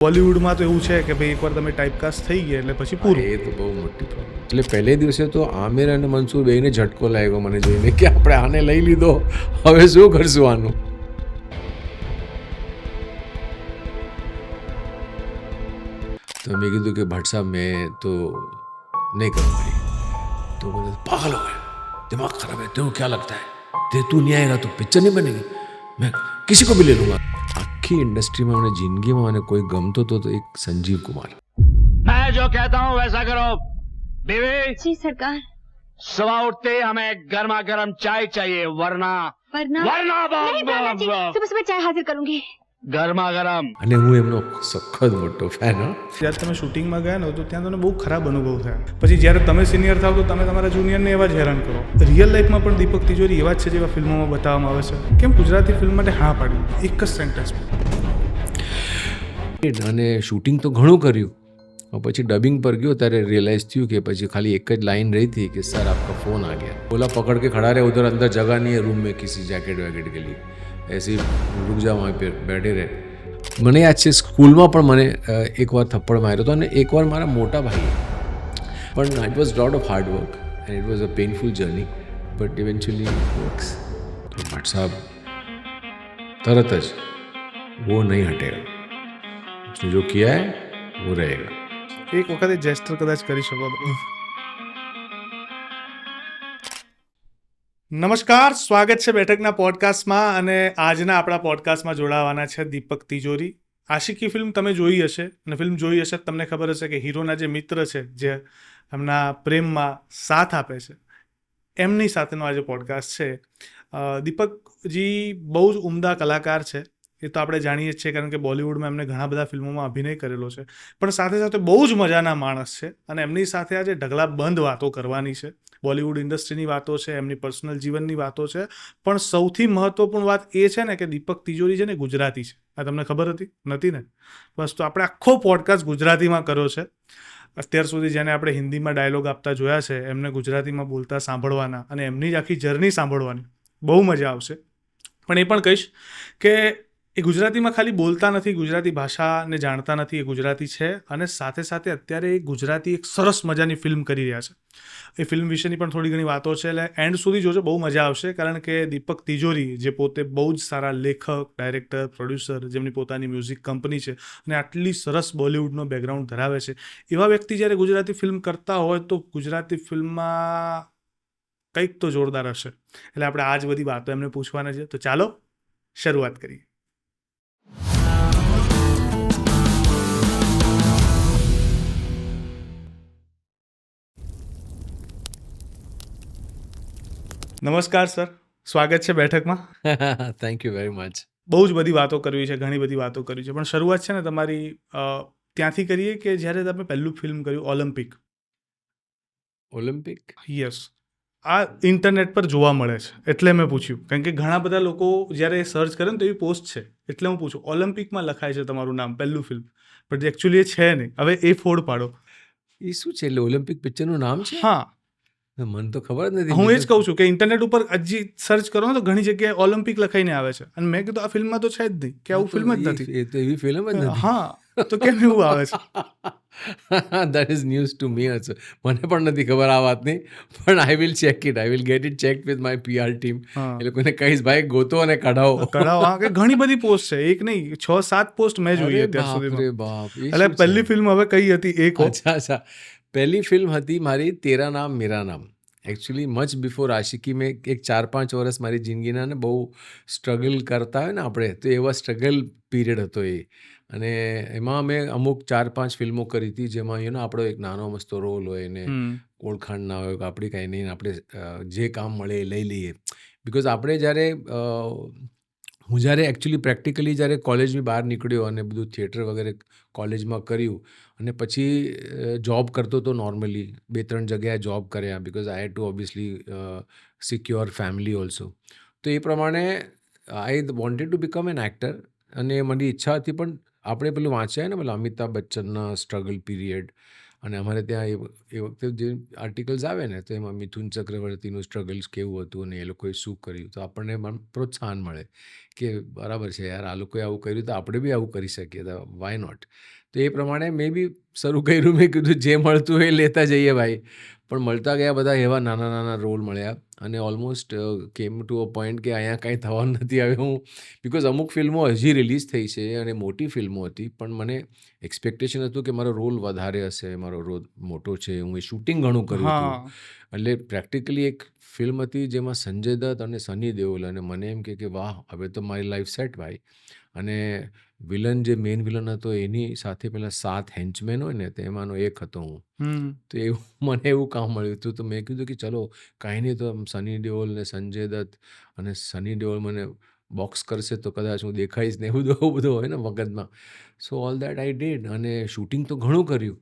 બોલિવૂડમાં તો એવું છે કે ભાઈ એકવાર તમે ટાઈપકાસ્ટ થઈ ગયા એટલે પછી પૂરું. એ તો બહુ મોટી પ્રોબ્લેમ. એટલે પહેલે દિવસે તો આમિર અને મનસૂર બેયને ઝટકો લાગ્યો મને જોઈને કે આપણે આને લઈ લીધો, હવે શું કરશું આનું. તો મેં કીધું કે ભટ્ટ સાहब मैं तो नहीं करूँगा ये. तो बोले पागल हो गए, दिमाग खराब है, तेरे को क्या लगता है तू नहीं आएगा तो पिक्चर नहीं बनेगी, मैं किसी को भी ले लूँगा. આખી ઇન્ડસ્ટ્રીમાં મને જિંદગીમાં મને કોઈ ગમતો તો એક સંજીવ કુમાર. मैं जो कहता हूँ वैसा करो बीवी. जी सरकार. सुबह उठते ही हमें गर्मा गर्म चाय चाहिए वरना वरना वरना नहीं वरना जी, सुबह सुबह चाय हाजिर करूंगी. गर्मा गर्म. અને હું એમનો સખત મોટો ફેન. જ્યારે તમે શૂટિંગમાં ગયા ને તો ત્યાં તમને બહુ ખરાબ અનુભવ થયા. પછી જ્યારે તમે સિનિયર થાવ તો તમે તમારા જુનિયરને એવા જ હેરાન કરો. રિયલ લાઈફમાં પણ દીપક તિજોરી એવા જ છે જેવા ફિલ્મોમાં બતાવવામાં આવે છે. કેમ ગુજરાતી ફિલ્મ માટે હા પાડી એક જ સેન્ટેન્સમાં? અને શૂટિંગ તો ઘણું કર્યું, પછી ડબિંગ પર ગયો ત્યારે રિયલાઇઝ થયું કે પછી ખાલી એક જ લાइन रही थी कि सर आपका फ़ोन आ गया. बोला पकड़ के खड़ा रहे, उधर अंदर जगह नहीं है रूम में किसी जैकेट वैकेट के लिए, ऐसे ही रुक जाओ वहाँ पे बैठे रहे. મને યાદ છે સ્કૂલમાં પણ મને એકવાર થપ્પડ માર્યો હતો અને એકવાર મારા મોટા ભાઈએ. પણ it was lot of hard work and it was a painful journey but eventually works. તો ભટ્ટ સાहब तरत જ वो नहीं हटेगा, उसने जो किया है वो रहेगा. એક વખત એ જેસ્ટર કદાચ કરી શકો તો. નમસ્કાર, સ્વાગત છે બેઠકના પોડકાસ્ટમાં. અને આજના આપણા પોડકાસ્ટમાં જોડાવાના છે દીપક તિજોરી. આશિકી ફિલ્મ તમે જોઈ હશે, અને ફિલ્મ જોઈ હશે તમને ખબર હશે કે હીરોના જે મિત્ર છે, જે એમના પ્રેમમાં સાથ આપે છે, એમની સાથેનો આજે પોડકાસ્ટ છે. દીપકજી બહુ જ ઉમદા કલાકાર છે, એ તો આપણે જાણીએ જ છીએ, કારણ કે બોલિવૂડમાં એમને ઘણા બધા ફિલ્મોમાં અભિનય કરેલો છે. પણ સાથે સાથે બહુ જ મજાના માણસ છે, અને એમની સાથે આજે ઢગલાબંધ વાતો કરવાની છે. બોલિવૂડ ઇન્ડસ્ટ્રીની વાતો છે, એમની પર્સનલ જીવનની વાતો છે, પણ સૌથી મહત્વપૂર્ણ વાત એ છે ને કે દીપક તિજોરી છે ને ગુજરાતી છે. આ તમને ખબર હતી? નથી ને? બસ, તો આપણે આખો પોડકાસ્ટ ગુજરાતીમાં કર્યો છે. અત્યાર સુધી જેને આપણે હિન્દીમાં ડાયલોગ આપતા જોયા છે, એમને ગુજરાતીમાં બોલતા સાંભળવાના અને એમની જ આખી જર્ની સાંભળવાની બહુ મજા આવશે. પણ એ પણ કહીશ કે એ ગુજરાતીમાં ખાલી બોલતા નથી, ગુજરાતી ભાષાને જાણતા નથી, એ ગુજરાતી છે. અને સાથે સાથે અત્યારે એ ગુજરાતી એક સરસ મજાની ફિલ્મ કરી રહ્યા છે. એ ફિલ્મ વિશેની પણ થોડી ઘણી વાતો છે, એટલે એન્ડ સુધી જોજો, બહુ મજા આવશે. કારણ કે દીપક તિજોરી જે પોતે બહુ જ સારા લેખક, ડાયરેક્ટર, પ્રોડ્યુસર, જેમની પોતાની મ્યુઝિક કંપની છે અને આટલી સરસ બોલિવૂડનો બેકગ્રાઉન્ડ ધરાવે છે, એવા વ્યક્તિ જ્યારે ગુજરાતી ફિલ્મ કરતા હોય તો ગુજરાતી ફિલ્મમાં કંઈક તો જોરદાર હશે. એટલે આપણે આ જ બધી વાતો એમને પૂછવાના છે. તો ચાલો શરૂઆત કરીએ. નમસ્કાર સર, સ્વાગત છે બેઠકમાં. Thank you very much. બહુ જ બધી વાતો કરવી છે, ઘણી બધી વાતો કરવી છે, પણ શરૂઆત છે ને તમારી ત્યાંથી કરીએ કે જ્યારે તમે પહેલું ફિલ્મ કર્યું ઓલિમ્પિક. ઓલિમ્પિક? યસ, આ ઇન્ટરનેટ પર જોવા મળે છે એટલે મેં પૂછ્યું, કારણ કે ઘણા બધા લોકો જ્યારે સર્ચ કરે ને તો એવી પોસ્ટ છે, એટલે હું પૂછું. ઓલિમ્પિકમાં લખાય છે તમારું નામ, પહેલું ફિલ્મ, પણ એકચ્યુઅલી એ છે નહીં. હવે એ ફોડ પાડો. એ શું છે? એટલે ઓલિમ્પિક પિક્ચરનું નામ છે? હા, મને તો ખબર જ નથી. હું એ જ કહું છું કે ઇન્ટરનેટ ઉપર હજી સર્ચ કરો ને તો ઘણી જગ્યાએ ઓલિમ્પિક લખાઈને આવે છે, અને મેં કીધું આ ફિલ્મમાં તો છે જ નહીં, કે આવું ફિલ્મ જ નથી. એ તો એવી ફિલ્મ જ નથી. હા, તો કેમ એવું આવે છે? That is news to me also. મને પણ નથી ખબર આ વાતની, પણ I will check it. I will get it check with my PR team. એ લોકોને કહીશ ભાઈ ગોતો અને કઢાવો. હા, કે ઘણી બધી પોસ્ટ છે, એક નહીં 6-7 પોસ્ટ મેં જોઈ અત્યાર સુધી. એટલે પહેલી ફિલ્મ હવે કઈ હતી એ કહો. અચ્છા, પહેલી ફિલ્મ હતી મારી તેરા નામ મેરા નામ. એકચ્યુઅલી મચ બિફોર આશિકી મેં એક 4-5 વર્ષ મારી જિંદગીના ને બહુ સ્ટ્રગલ કરતા હોય ને આપણે, તો એવા સ્ટ્રગલ પીરિયડ હતો એ. અને એમાં મેં અમુક 4-5 ફિલ્મો કરી હતી, જેમાં આપણો એક નાનો મસ્તો રોલ હોય ને ઓળખાણ ના હોય, આપણી કાંઈ નહીં, આપણે જે કામ મળે એ લઈ લઈએ. બિકોઝ આપણે જ્યારે હું જ્યારે એકચ્યુઅલી પ્રેક્ટિકલી જ્યારે કોલેજની બહાર નીકળ્યો અને બધું થિયેટર વગેરે કોલેજમાં કર્યું, અને પછી જોબ કરતો હતો નોર્મલી, 2-3 જગ્યાએ જોબ કર્યા, because I had to obviously secure family also. તો એ પ્રમાણે I wanted to become an actor, અને મારી ઈચ્છા હતી. પણ આપણે પેલું વાંચ્યા ને પેલા અમિતાભ બચ્ચનના સ્ટ્રગલ પીરિયડ, અને અમારે ત્યાં એ વખતે જે આર્ટિકલ્સ આવે ને તો એમાં મિથુન ચક્રવર્તીનું સ્ટ્રગલ્સ કેવું હતું અને એ લોકોએ શું કર્યું, તો આપણને પ્રોત્સાહન મળે કે બરાબર છે યાર, આ લોકોએ આવું કર્યું તો આપણે બી આવું કરી શકીએ, તો વાય નોટ. તો એ પ્રમાણે મેં બી શરૂ કર્યું. મેં કીધું જે મળતું હોય એ લેતા જઈએ ભાઈ. પણ મળતા ગયા બધા એવા નાના નાના રોલ મળ્યા અને almost came to a point કે અહીંયા કાંઈ થવાનું નથી. હવે હું બિકોઝ અમુક ફિલ્મો હજી રિલીઝ થઈ છે અને મોટી ફિલ્મો હતી, પણ મને એક્સપેક્ટેશન હતું કે મારો રોલ વધારે હશે, મારો રોલ મોટો છે, હું એ શૂટિંગ ઘણું કર્યું હતું. એટલે પ્રેક્ટિકલી એક ફિલ્મ હતી જેમાં સંજય દત્ત અને સની દેઓલ, અને મને એમ કે વાહ, હવે તો મારી લાઈફ સેટ ભાઈ. અને વિલન જે મેઇન વિલન હતો એની સાથે પેલા 7 હેન્ચમેન હોય ને, તો એમાંનો એક હતો હું. તો એવું મને એવું કામ મળ્યું હતું. તો મેં કીધું કે ચલો કાંઈ નહીં, તો સની દેઓલ ને સંજય દત્ત, અને સની દેઓલ મને બોક્સ કરશે તો કદાચ હું દેખાઈશ ને, એવું બધું હોય ને મગજમાં. સો ઓલ દેટ આઈ ડીડ, અને શૂટિંગ તો ઘણું કર્યું.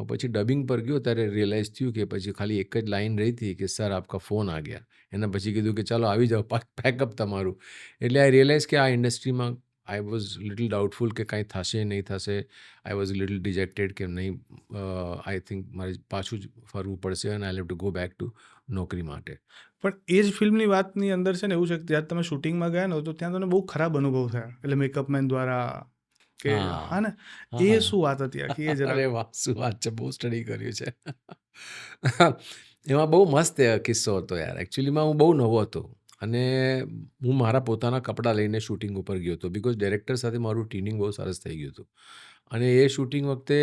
પછી ડબિંગ પર ગયો ત્યારે રિયલાઇઝ થયું કે પછી ખાલી એક જ લાઇન રહી હતી કે સર આપકા ફોન આ ગયા. એના પછી કીધું કે ચાલો આવી જાઓ, પેકઅપ તમારું. એટલે આઈ રિયલાઇઝ કે આ ઇન્ડસ્ટ્રીમાં આઈ વોઝ લિટલ ડાઉટફુલ કે કાંઈ થશે નહીં થશે. આઈ વોઝ લિટલ ડિજેક્ટેડ કે નહીં, આઈ થિંક મારે પાછું જ ફરવું પડશે અને I have to go back to નોકરી માટે. પણ એ જ ફિલ્મની વાતની અંદર છે ને એવું છે કે જ્યારે તમે શૂટિંગમાં ગયા ને તો ત્યાં તમને બહુ ખરાબ અનુભવ થયા, એટલે મેકઅપમેન દ્વારા કે હા ને, એ શું વાત હતી આખી? એ જરા. અરે વાહ, શું વાત છે, બહુ સ્ટડી કર્યું છે. એમાં બહુ મસ્ત કિસ્સો હતો યાર. એકચ્યુઅલીમાં હું બહુ નવો હતો અને હું મારા પોતાના કપડાં લઈને શૂટિંગ ઉપર ગયો હતો, બિકોઝ ડાયરેક્ટર સાથે મારું ટ્યુનિંગ બહુ સરસ થઈ ગયું હતું. અને એ શૂટિંગ વખતે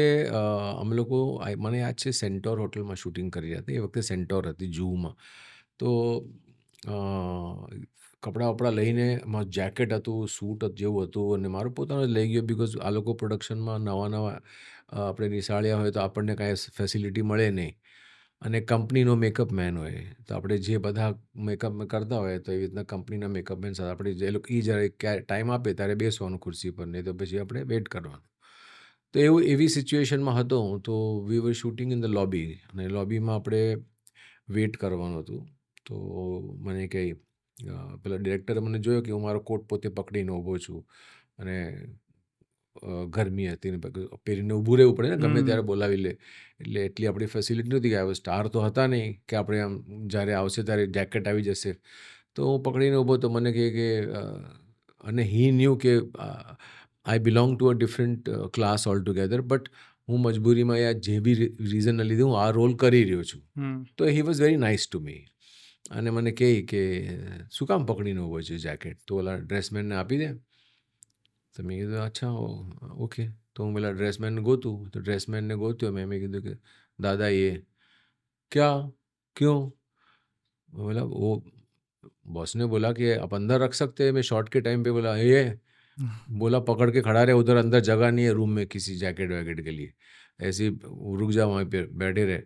અમે લોકો, મને યાદ છે, સેન્ટોર હોટલમાં શૂટિંગ કરી રહ્યા હતા. એ વખતે સેન્ટોર હતી જૂમાં. તો કપડાં વપડાં લઈને, મારું જેકેટ હતું, સૂટ જેવું હતું, અને મારું પોતાનું જ લઈ ગયો, બિકોઝ આ લોકો પ્રોડક્શનમાં નવા આપણે નિશાળ્યા હોય તો આપણને કાંઈ ફેસિલિટી મળે નહીં, અને કંપનીનો મેકઅપ મેન હોય તો આપણે જે બધા મેકઅપ કરતા હોય તો એવી રીતના કંપનીના મેકઅપ મેન સાથે આપણે જે લોકો જ્યારે ક્યારે ટાઈમ આપે ત્યારે બેસવાનું ખુરશી પર, નહીં તો પછી આપણે વેઇટ કરવાનું. તો એવી સિચ્યુએશનમાં હતો હું. તો વી વર શૂટિંગ ઇન ધ લોબી, અને લોબીમાં આપણે વેઇટ કરવાનું હતું. તો મને કંઈ પેલા ડિરેક્ટરે મને જોયો કે હું મારો કોટ પોતે પકડીને ઊભો છું, અને ગરમી હતી ને પહેરીને ઊભું રહેવું પડે ને, ગમે ત્યારે બોલાવી લે. એટલે એટલી આપણી ફેસિલિટી નહોતી કે સ્ટાર તો હતા નહીં કે આપણે આમ જ્યારે આવશે ત્યારે જેકેટ આવી જશે. તો હું પકડીને ઊભો, તો મને કહે કે અને હી ન્યૂ કે I belong to a different class all together, but હું મજબૂરીમાં યા જે બી રીઝનને લીધે હું આ રોલ કરી રહ્યો છું. તો he was very nice to me. અને મને કહે કે શું કામ પકડીને ઊભો છે જેકેટ, તો ઓલા ડ્રેસમેનને આપી દે. તો મેં કીધું અચ્છા ઓકે. તો હું પેલા ડ્રેસમેનને ગોતું, તો ડ્રેસમેનને ગોત્યો મેં કીધું કે દાદા ये क्या, क्यों? बोला वो बॉस ने बोला कि आप अंदर रख सकते हैं. मैं शॉट के टाइम पे बोला ये, बोला पकड़ के खड़ा रहे उधर, अंदर जगह नहीं है रूम में किसी जैकेट वैकेट के लिए, ऐसे ही रुक जा वहीं पे बैठे रहे.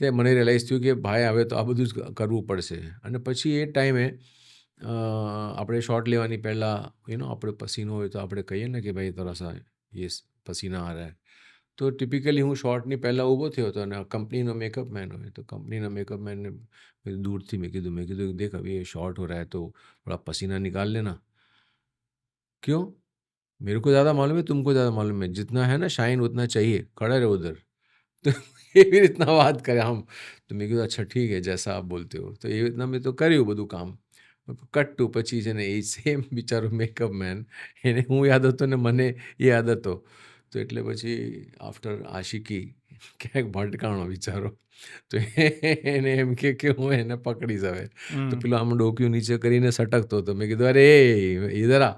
એટલે મને રિયલાઇઝ થયું કે ભાઈ હવે તો આ બધું જ કરવું પડશે. અને પછી એ ટાઈમે આપણે શોટ લેવાની પહેલાં આપણે પસીનો હોય તો આપણે કહીએ ને કે ભાઈ થોડા સા યસ પસીના આ રહા હૈ. તો ટિપિકલી હું શોર્ટની પહેલાં ઊભો થયો હતો, અને કંપનીનો મેકઅપ મેન હોય તો કંપનીના મેકઅપ મેનને दूरથી મેં કીધું દેખ अभी ये शॉर्ट हो रहा है तो थोड़ा पसीना निकाल लेना. क्यों? मेरे को ज़्यादा मालूम है, तुमको ज़्यादा मालूम है, जितना है ना शाइन उतना चाहिए, खड़ा रहे उधर. તો એવી રીતના વાત કરે આમ. તો મેં કીધું અચ્છા ઠીક હે, જૈસા આપ બોલતે હો. તો એવી રીતના મેં તો કર્યું બધું કામ. કટ ટુ પછી છે ને એ સેમ બિચારો મેકઅપ મેન, એને હું યાદ હતો ને મને એ યાદ હતો. તો એટલે પછી આફ્ટર આશિકી ક્યાંક ભટકાણો બિચારો. તો એને એમ કે હું એને પકડીશ હવે. તો પેલો આમ ડોક્યું નીચે કરીને સટકતો હતો. મેં કીધું અરે ઇધર આ,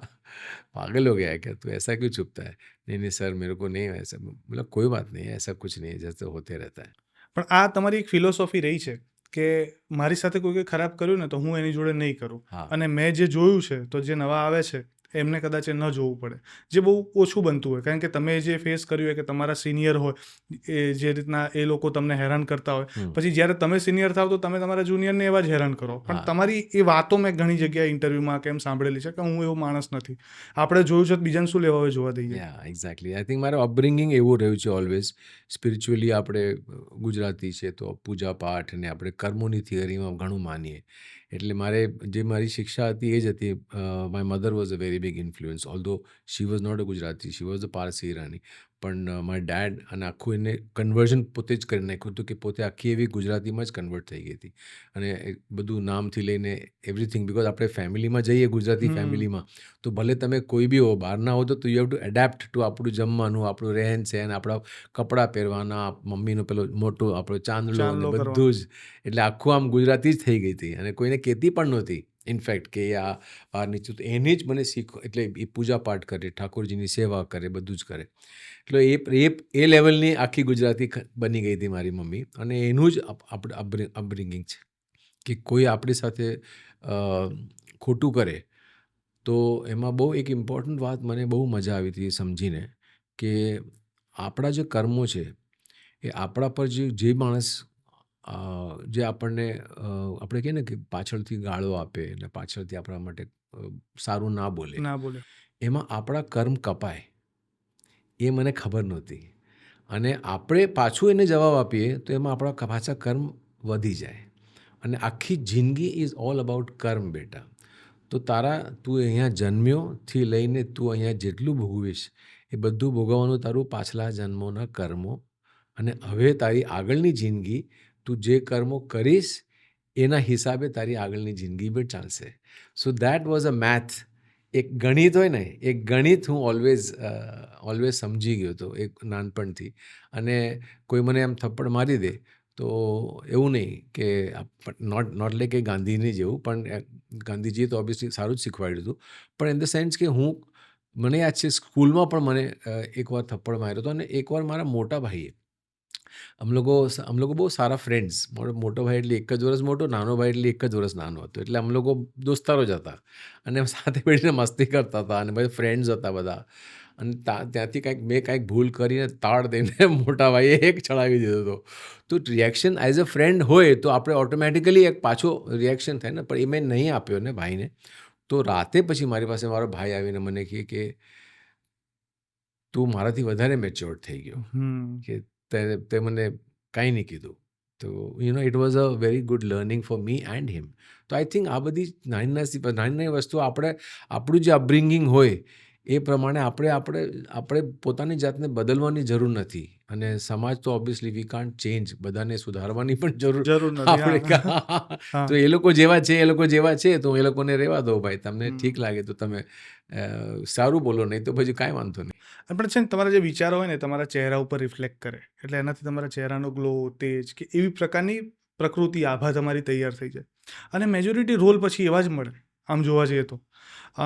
पागल हो गया है क्या तू, ऐसा क्यों छुपता है? नहीं नहीं सर मेरे को नहीं ऐसा. मतलब कोई बात नहीं, ऐसा कुछ नहीं है, जैसे होते रहता है. પણ આ તમારી એક ફિલોસોફી રહી છે કે મારી સાથે કોઈ ખરાબ કર્યું ને તો હું એની જોડે નહીં કરું. અને મેં જે જોયું છે તો જે નવા આવે છે એમને કદાચ એ ન જોવું પડે, જે બહુ ઓછું બનતું હોય. કારણ કે તમે જે ફેસ કર્યું હોય કે તમારા સિનિયર હોય એ જે રીતના એ લોકો તમને હેરાન કરતા હોય, પછી જ્યારે તમે સિનિયર થાવ તો તમે તમારા જુનિયરને એવા જ હેરાન કરો. પણ તમારી એ વાતો મેં ઘણી જગ્યાએ ઇન્ટરવ્યૂમાં કેમ સાંભળેલી છે કે હું એવો માણસ નથી, આપણે જોયું છે બીજાને શું લેવા હોય જોવા દઈએ. એક્ઝેક્ટલી. આઈ થિંક મારું અપબ્રિંગિંગ એવું રહ્યું છે ઓલવેઝ. સ્પિરિચ્યુઅલી આપણે ગુજરાતી છે તો પૂજા પાઠ ને આપણે કર્મોની થિયરીમાં ઘણું માનીએ. એટલે મારી શિક્ષા હતી એ જ હતી. My mother was a very big influence, although she was not a Gujarati, she was a Parsi Irani. પણ માય ડેડ અને આખું એને કન્વર્ઝન પોતે જ કરી નાખ્યું હતું કે પોતે આખી એવી ગુજરાતીમાં જ કન્વર્ટ થઈ ગઈ હતી અને બધું નામથી લઈને એવરીથિંગ. બિકોઝ આપણે ફેમિલીમાં જઈએ ગુજરાતી ફેમિલીમાં તો ભલે તમે કોઈ બી હો બહારના હો તો you have to adapt to આપણું જમવાનું, આપણું રહેન સહેન, આપણા કપડાં પહેરવાના, મમ્મીનો પેલો મોટો આપણો ચાંદલો અને બધું જ. એટલે આખું આમ ગુજરાતી જ થઈ ગઈ હતી અને કોઈને કહેતી પણ નહોતી ઇનફેક્ટ કે આ બહાર નીચે. તો એને જ મને શીખો એટલે એ પૂજા પાઠ કરે, ઠાકોરજીની સેવા કરે, બધું જ કરે. એટલે એ લેવલની આખી ગુજરાતી બની ગઈ હતી મારી મમ્મી. અને એનું જ અપબ્રિંગિંગ છે કે કોઈ આપણી સાથે ખોટું કરે તો એમાં બહુ એક ઇમ્પોર્ટન્ટ વાત મને બહુ મજા આવી હતી સમજીને કે આપણા જે કર્મો છે એ આપણા પર જે માણસ જે આપણને આપણે કહીએ ને કે પાછળથી ગાળો આપે અને પાછળથી આપણા માટે સારું ના બોલે, એમાં આપણા કર્મ કપાય એ મને ખબર નહોતી. અને આપણે પાછું એને જવાબ આપીએ તો એમાં આપણા પાછા કર્મ વધી જાય. અને આખી જિંદગી ઇઝ ઓલ અબાઉટ કર્મ બેટા. તો તું અહીંયા જન્મ્યોથી લઈને તું અહીંયા જેટલું ભોગવીશ એ બધું ભોગવવાનું તારું પાછલા જન્મોના કર્મો. અને હવે તારી આગળની જિંદગી તું જે કર્મો કરીશ એના હિસાબે તારી આગળની જિંદગી બી ચાલશે. So that was a math. એક ગણિત હોય ને, એક ગણિત હું ઓલવેઝ સમજી ગયો હતો એક નાનપણથી. અને કોઈ મને એમ થપ્પડ મારી દે તો એવું નહીં કે નોટ લાઈક કે ગાંધીની જેવું, પણ ગાંધીજીએ તો ઓબ્વિયસલી સારું જ શીખવાડ્યું હતું. પણ ઇન ધ સેન્સ કે મને યાદ છે સ્કૂલમાં પણ મને એકવાર થપ્પડ માર્યો હતો. અને એકવાર મારા મોટા ભાઈએ, અમે લોકો બહુ સારા ફ્રેન્ડ્સ. મારો મોટો ભાઈ એટલે 1 જ વર્ષ મોટો, નાનો ભાઈ એટલે 1 જ વર્ષ નાનો હતો. એટલે અમે લોકો દોસ્તારો જ હતા અને સાથે બેસીને મસ્તી કરતા હતા અને બધા ફ્રેન્ડ્સ હતા બધા. અને ત્યાંથી મેં ભૂલ કરીને તાળ દઈને મોટા ભાઈએ એક ચડાવી દીધો હતો. તો રિએક્શન એઝ અ ફ્રેન્ડ હોય તો આપણે ઓટોમેટિકલી એક પાછો રિએક્શન થાય ને, પણ એ મેં નહીં આપ્યો ને ભાઈને. તો રાતે પછી મારી પાસે મારો ભાઈ આવીને મને કહે કે તું મારાથી વધારે મેચ્યોર્ડ થઈ ગયો, કે તે મને કાંઈ નહીં કીધું. તો it was a very good learning for me and him. તો આઈ થિંક આ બધી નાની વસ્તુઓ આપણું જે અપબ્રિંગિંગ હોય એ પ્રમાણે આપણે પોતાની જાતને બદલવાની જરૂર નથી. અને સમાજ તો ઓબ્વિયસલી વી કાન્ટ ચેન્જ, બધાને સુધારવાની પણ જરૂર આપણે. તો એ લોકો જેવા છે તો એ લોકોને રહેવા દો ભાઈ. તમને ઠીક લાગે તો તમે સારું બોલો, નહીં તો પછી કાંઈ વાંધો નહીં. પણ છે ને તમારા જે વિચારો હોય ને તમારા ચહેરા ઉપર રિફ્લેક્ટ કરે, એટલે એનાથી તમારા ચહેરાનો ગ્લો, તેજ કે એવી પ્રકારની પ્રકૃતિ આભા તમારી તૈયાર થઈ જાય. અને મેજોરિટી રોલ પછી એવા જ મળે આમ જોવા જઈએ તો.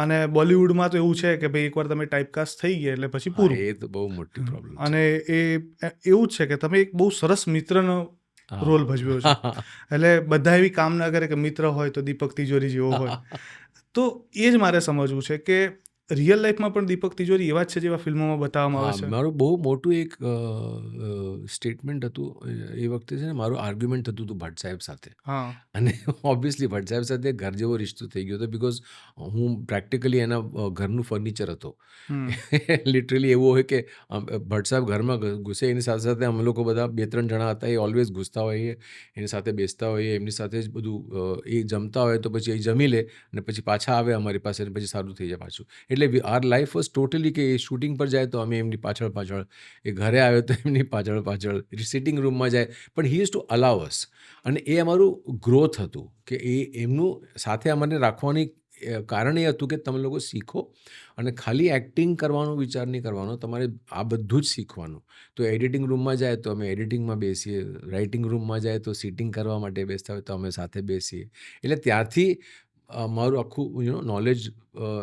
અને બોલિવૂડમાં તો એવું છે કે ભાઈ એકવાર તમે ટાઈપકાસ્ટ થઈ ગયા એટલે પછી પૂરું. એ તો બહુ મોટી પ્રોબ્લેમ. અને એવું જ છે કે તમે એક બહુ સરસ મિત્રનો રોલ ભજવ્યો છે. એટલે બધા એવી કામ ના કરે કે મિત્ર હોય તો દીપક તિજોરી જેવો હોય. તો એ જ મારે સમજવું છે કે રિયલ લાઈફમાં પણ દીપક તિજોરી એવા જ છે જેવા ફિલ્મોમાં બતાવવામાં આવે છે. મારું બહુ મોટું એક સ્ટેટમેન્ટ હતું એ વખતે છે ને, મારું આર્ગ્યુમેન્ટ થતું હતું ભટ્ટ સાહેબ સાથે. અને ઓબ્વિયસલી ભટ્ટ સાહેબ સાથે ઘર જેવો રિશ્તો થઈ ગયો હતો. બિકોઝ હું પ્રેક્ટિકલી એના ઘરનું ફર્નિચર હતો. લિટરલી એવું હોય કે ભટ્ટ સાહેબ ઘરમાં ઘૂસે એની સાથે સાથે અમે લોકો બધા 2-3 જણા હતા, એ ઓલવેઝ ઘૂસતા હોઈએ, એની સાથે બેસતા હોઈએ, એમની સાથે જ બધું. એ જમતા હોય તો પછી એ જમી લે અને પછી પાછા આવે અમારી પાસે, પછી સારું થઈ જાય પાછું. એટલે આર લાઈફ વોઝ ટોટલી કે એ શૂટિંગ પર જાય તો અમે એમની પાછળ, એ ઘરે આવ્યો તો એમની પાછળ, સિટિંગ રૂમમાં જાય, પણ હી યુઝ ટુ અલાવ અસ. અને એ અમારું ગ્રોથ હતું કે એમનું સાથે અમને રાખવાની કારણ એ હતું કે તમે લોકો શીખો અને ખાલી એક્ટિંગ કરવાનો વિચાર નહીં કરવાનો, તમારે આ બધું જ શીખવાનું. તો એડિટિંગ રૂમમાં જાય તો અમે એડિટિંગમાં બેસીએ, રાઇટિંગ રૂમમાં જાય તો સિટિંગ કરવા માટે બેસતા હોય તો અમે સાથે બેસીએ. એટલે ત્યારથી મારું આખું નોલેજ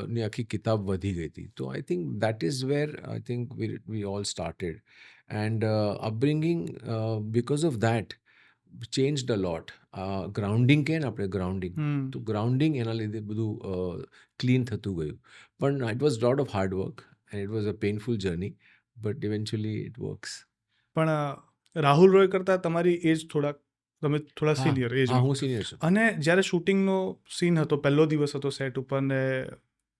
ની આખી કિતાબ વધી ગઈ હતી. તો I think that is where I think we all started. And upbringing because of that changed a lot. Grounding કહે ને આપણે, ગ્રાઉન્ડિંગ, તો ગ્રાઉન્ડિંગ એના લીધે બધું ક્લીન થતું ગયું. પણ it was lot of hard work and it was a painful journey, but eventually it works. પણ રાહુલ રોય કરતાં તમારી એજ તમે થોડા સિનિયર એજ. હું સિનિયર છું. અને જ્યારે શૂટિંગનો સીન હતો, પહેલો દિવસ હતો સેટ ઉપર, ને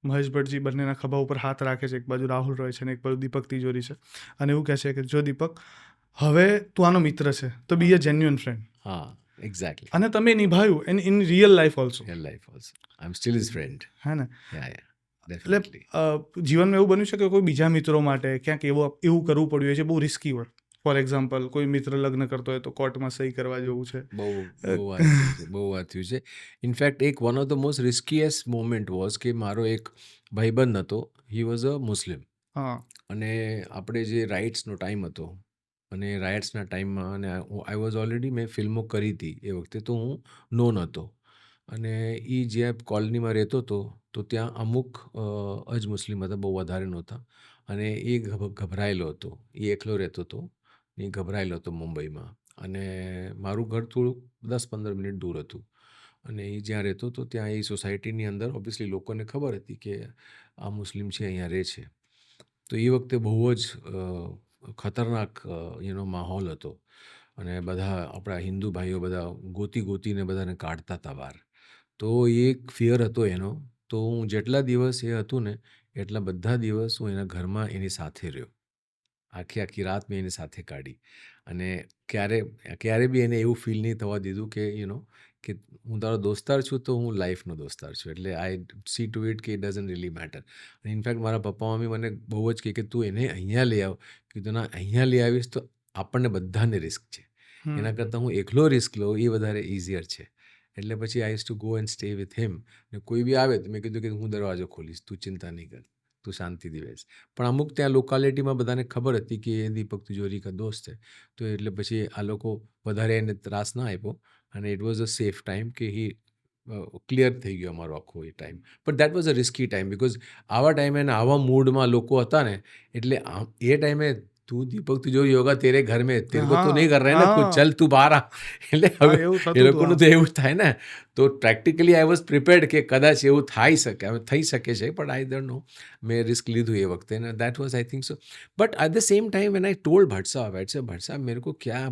મહેશ ભટ્ટજી બંનેના ખભા ઉપર હાથ રાખે છે, એક બાજુ રાહુલ રોય છે ને એક બાજુ દીપક તિજોરી છે, અને એવું કહે છે કે જો દીપક, હવે તું આનો મિત્ર છે તો બી અ જેન્યુઅન ફ્રેન્ડ. હા, એક્ઝેક્ટલી. અને તમે નિભાવ્યું in real life also. Real life also I am still his friend. હે ને? ડેફિનેટલી. જીવનમાં એવું બન્યું છે કે કોઈ બીજા મિત્રો માટે ક્યાંક એવું કરવું પડ્યું હોય છે બહુ રિસ્કી હોય? ફોર એક્ઝામ્પલ, કોઈ મિત્ર લગ્ન કરતો હોય તો કોર્ટમાં સહી કરવા જવું છે. બહુ વાત થયું છે. ઇનફેક્ટ એક one of the most riskiest moment was કે મારો એક ભાઈબંધ હતો, હી વોઝ અ મુસ્લિમ, હા. અને આપણે જે રાઇટ્સનો ટાઈમ હતો, અને રાઇટ્સના ટાઈમમાં, અને આઈ વોઝ ઓલરેડી, મેં ફિલ્મો કરી હતી એ વખતે, તો હું નોન હતો, અને એ જ્યાં કોલોનીમાં રહેતો હતો તો ત્યાં અમુક મુસ્લિમ હતા, બહુ વધારે નહોતા, અને એ ગભરાયેલો હતો, એ એકલો રહેતો હતો, એ ગભરાયેલો હતો મુંબઈમાં, અને મારું ઘર થોડુંક 10-15 મિનિટ દૂર હતું, અને એ જ્યાં રહેતો હતો ત્યાં એ સોસાયટીની અંદર ઓબ્વિયસલી લોકોને ખબર હતી કે આ મુસ્લિમ છે, અહીંયા રહે છે. તો એ વખતે બહુ જ ખતરનાક માહોલ હતો, અને બધા આપણા હિન્દુ ભાઈઓ બધા ગોતીને બધાને કાઢતા હતા બહાર. તો એ એક ફિયર હતો એનો. તો હું જેટલા દિવસ એ હતું ને એટલા બધા દિવસ હું એના ઘરમાં એની સાથે રહ્યો. આખી રાત મેં એની સાથે કાઢી, અને ક્યારે બી એને એવું ફીલ નહીં થવા દીધું કે કે હું તારો દોસ્તાર છું, તો હું લાઈફનો દોસ્તાર છું, એટલે આઈ સી ટુ ઇટ કે ઇટ ડઝન્ટ રિયલી મેટર. અને ઇનફેક્ટ મારા પપ્પા મમ્મી મને બહુ જ કહે કે તું એને અહીંયા લઈ આવ. કીધું ના, અહીંયા લઈ આવીશ તો આપણને બધાને રિસ્ક છે, એના કરતાં હું એકલો રિસ્ક લઉં એ વધારે ઇઝીયર છે. એટલે પછી આઈ use to go and stay with him. ને કોઈ બી આવે તો મેં કીધું કે હું દરવાજો ખોલીશ, તું ચિંતા નહીં કર, તું શાંતિથી બેસ. પણ અમુક ત્યાં લોકાલિટીમાં બધાને ખબર હતી કે એ દીપક તિજોરી કા દોસ્ત છે, તો એટલે પછી આ લોકો વધારે એને ત્રાસ ના આપ્યો, અને it was a safe time કે હી ક્લિયર થઈ ગયો અમારો આખો એ time. But that was a risky time, because આવા ટાઈમે ને આવા મૂડમાં લોકો હતા ને, એટલે એ ટાઈમે તું દીપક તિજોરી હોગા તેરે ઘર મેં, તેરે કો તો નહીં કર રહે ને કુછ, ચલ તું બહાર આ. એટલે હવે એ લોકોનું તો એવું થાય ને. તો પ્રેક્ટિકલી આઈ વોઝ પ્રિપેર્ડ કે કદાચ એવું થઈ શકે છે, પણ આઈ ડોન્ટ નો, મેં રિસ્ક લીધું એ વખતે, ને that was I think so. But at the same time when I told Bhatt साहब मेरे को क्या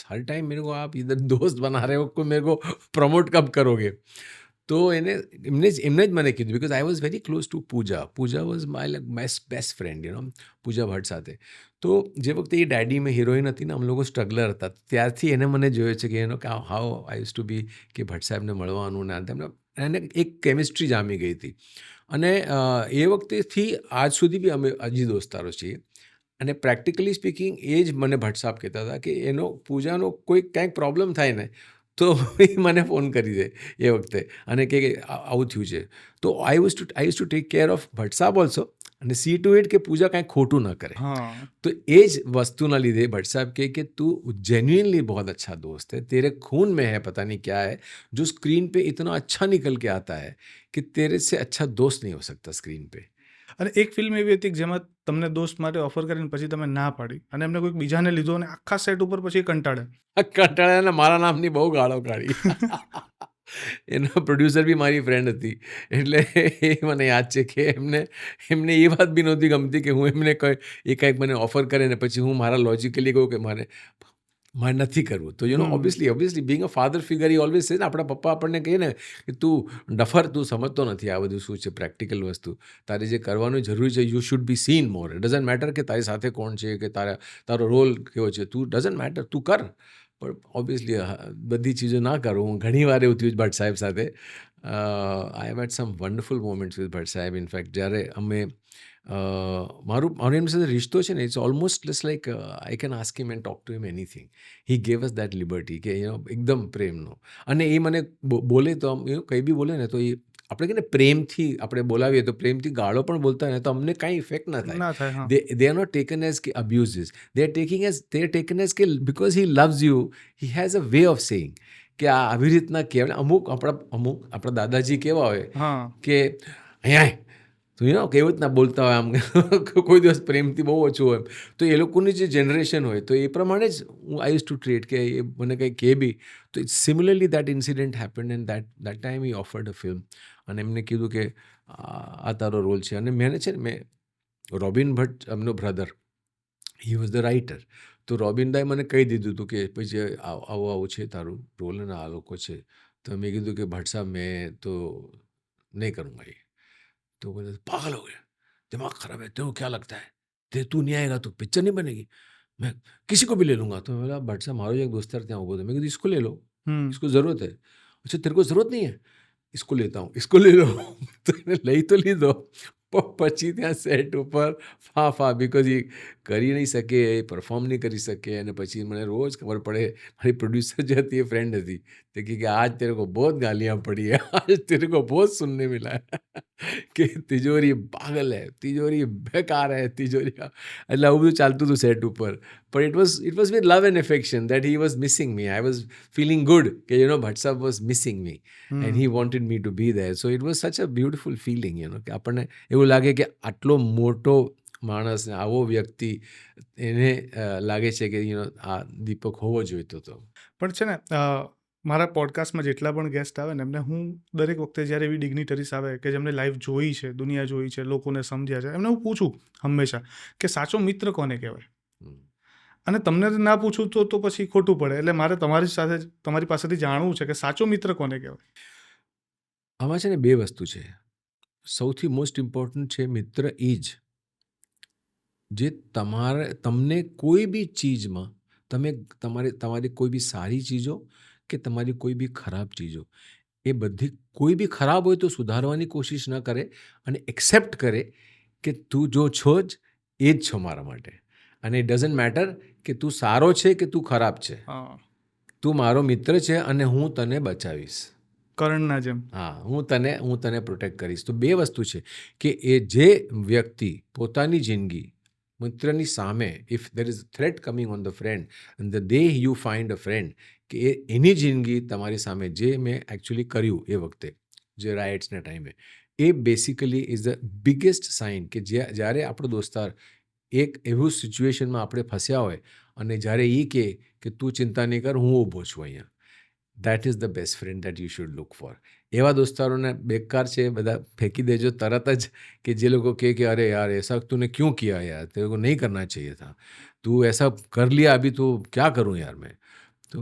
हर टाइम मेरे को आप इधर दोस्त बना रहे हो, को मेरे को प्रमोट कब करोगे? તો એમને જ મને કીધું, because I was very close to Pooja was my best friend, Pooja Bhatt સાથે. તો જે વખતે એ ડેડી મેં હિરોઈન હતી ને, અમે લોકો સ્ટ્રગલર હતા, ત્યારથી એને મને જોયો છે કે કે હાઉ આઈ યુઝ ટુ બી, કે ભટ્ટ સાહેબને મળવાનું ને તેમને એને એક કેમિસ્ટ્રી જામી ગઈ હતી. અને એ વખતેથી આજ સુધી બી અમે હજી દોસ્તારો છીએ. અને પ્રેક્ટિકલી સ્પીકિંગ એ જ મને ભટ્ટ સાહેબ કહેતા હતા કે એનો પૂજાનો કોઈ કંઈક પ્રોબ્લેમ થાય ને તો એ મને ફોન કરી દે એ વખતે, અને કે આવું થયું છે. તો આઈ use to take care of Bhatt સાહેબ ઓલ્સો, અને સી ટુ ઇટ કે પૂજા કાંઈ ખોટું ન કરે. તો એ જ વસ્તુના લીધે ભટ્ટ સાહેબ કે તું जेन्युइनली बहुत अच्छा दोस्त है, तेरे खून में है, पता नहीं क्या है जो स्क्रीन पे इतना अच्छा निकल के आता है कि तेरे से अच्छा दोस्त नहीं हो सकता स्क्रीन पे. અને એક ફિલ્મ એવી હતી જેમાં તમને દોસ્ત માટે ઓફર કરીને પછી તમે ના પાડી, અને એમને કોઈક બીજાને લીધો, અને આખા સેટ ઉપર પછી કંટાળ્યા, મારા નામની બહુ ગાળો કાઢી. એનો પ્રોડ્યુસર બી મારી ફ્રેન્ડ હતી, એટલે એ મને યાદ છે કે એમને એ વાત બી નહોતી ગમતી કે હું એમને કંઈક મને ઓફર કરે ને પછી હું મારા લોજિકલી કહું કે મારે નથી કરવું. તો obviously being a father figure, E always say ને, આપણા પપ્પા આપણને કહે ને કે તું ડફર, તું સમજતો નથી આ બધું શું છે પ્રેક્ટિકલ વસ્તુ, તારે જે કરવાનું જરૂરી છે, you should B scene more. It doesn't matter કે તારી સાથે કોણ છે, કે તારો રોલ કેવો છે, તું ડઝન્ટ મેટર, તું કર. પણ ઓબ્વિયસલી બધી ચીજો ના કરું. હું ઘણી વાર એવું થયું ભટ્ટ સાહેબ સાથે. I have had some wonderful moments with Bhatt સાહેબ. ઇનફેક્ટ જ્યારે અમે મારું એમની સાથે રિશ્તો છે ને, it's almost just like I can ask him and talk to him anything. He gave us that liberty કે એકદમ પ્રેમનો. અને એ મને બોલે તો કંઈ બી બોલે ને તો એ આપણે કે ને પ્રેમથી આપણે બોલાવીએ, તો પ્રેમથી ગાળો પણ બોલતા હોય ને તો અમને કાંઈ ઇફેક્ટ ના થાય. They are not taken as કે abuses, they are taken as કે because he loves you, he has a way of saying કે આ આવી રીતના કહેવાય. અમુક આપણા દાદાજી કેવા હોય કે અહીંયા તો કેવી રીતના બોલતા હોય, આમ કોઈ દિવસ પ્રેમથી બહુ ઓછું હોય. તો એ લોકોની જે જનરેશન હોય તો એ પ્રમાણે જ હું આઈ યુઝ ટુ ટ્રીટ, કે એ મને કંઈ કહે બી તો similarly that incident happened, and that time he offered a film. અને એમને કીધું કે આ તારો રોલ છે. અને મેં રોબિન ભટ્ટ, એમનો brother, he was the writer. તો રોબિનદાએ મને કહી દીધું હતું કે પછી આવું છે તારું રોલ, અને આ લોકો છે. તો મેં કીધું કે ભટ્ટ સાહેબ મેં તો નહીં કरूँगा ये. तो बोले पागल हो गया, दिमाग खराब है, तेरे को क्या लगता है, तू नहीं आएगा तो पिक्चर नहीं बनेगी, मैं किसी को भी ले लूँगा. तो मैं बोला भट्ट साहब मारो एक दोस्त ત્યાં ઉભો હતો, મેં કીધું इसको ले लो, इसको ज़रूरत है. अच्छा तेरे को ज़रूरत नहीं है, इसको लेता हूँ, इसको ले लो. तो એને લઈ તો લીધો, પછી ત્યાં સેટ ઉપર ફા બિકોઝ એ કરી નહીં શકે, એ પરફોર્મ નહીં કરી શકે. અને પછી મને રોજ ખબર પડે, મારી પ્રોડ્યુસર જે હતી એ ફ્રેન્ડ હતી, તે કહે કે આજ તેરે કો બહુત ગાલિયાँ પડી है, आज तेरे को बहुत सुनने मिला है કે તિજોરી પાગલ હે, તિજોરી બેકાર હે, તિજોરી. એટલે આવું બધું ચાલતું હતું સેટ ઉપર. પણ it was with love and affection that he was missing me. I was feeling good કે Bhatt saheb was missing me and he wanted me to be there. So it was such a beautiful feeling કે આપણને એવું લાગે કે આટલો મોટો માણસ ને આવો વ્યક્તિ એને લાગે છે કે આ દીપક હોવો જોઈતો હતો. પણ છે ને મારા પોડકાસ્ટમાં જેટલા પણ ગેસ્ટ આવે ને એમને હું દરેક વખતે જ્યારે એવી ડિગ્નિટરીઝ આવે કે જેમને લાઈફ જોઈ છે, દુનિયા જોઈ છે, લોકોને સમજ્યા છે, એમને હું પૂછું હંમેશા કે સાચો મિત્ર કોને કહેવાય. અને તમને ના પૂછું તો પછી ખોટું પડે. એટલે મારે તમારી પાસેથી જાણવું છે કે સાચો મિત્ર કોને કહેવાય. આમાં છે ને બે વસ્તુ છે. સૌથી મોસ્ટ ઇમ્પોર્ટન્ટ છે મિત્ર એ જ જે તમને કોઈ બી ચીજમાં તમારી કોઈ બી સારી ચીજો કે તમારી કોઈ બી ખરાબ ચીજો, એ બધી કોઈ બી ખરાબ હોય તો સુધારવાની કોશિશ ન કરે અને એક્સેપ્ટ કરે કે તું જો છો જ એ જ છો મારા માટે. અને ઇટ ડઝન્ટ મેટર કે તું સારો છે કે તું ખરાબ છે, તું મારો મિત્ર છે અને હું તને બચાવીશ. કરણના જેમ. હા, હું તને પ્રોટેક્ટ કરીશ. તો બે વસ્તુ છે કે એ જે વ્યક્તિ પોતાની જિંદગી મિત્રની સામે, if there is threat coming on the friend and the day you find a friend, કે એની જિંદગી તમારી સામે, જે મેં એકચ્યુઅલી કર્યું એ વખતે જે રાઇટ્સના ટાઈમે, એ basically is the biggest sign કે જ્યારે આપણો દોસ્તાર એક એવું સિચ્યુએશનમાં આપણે ફસ્યા હોય અને જ્યારે એ કહે કે તું ચિંતા નહીં કર, હું ઊભો છું અહીંયા, that is the best friend that you should look four. એવા દોસ્તારોને બેકાર છે બધા ફેંકી દેજો તરત જ, કે જે લોકો કહે કે અરે યાર ऐसा तूने क्यों किया यार, तेरे को नहीं करना चाहिए था, तू ऐसा कर लिया अभी तो क्या करूं यार मैं. तो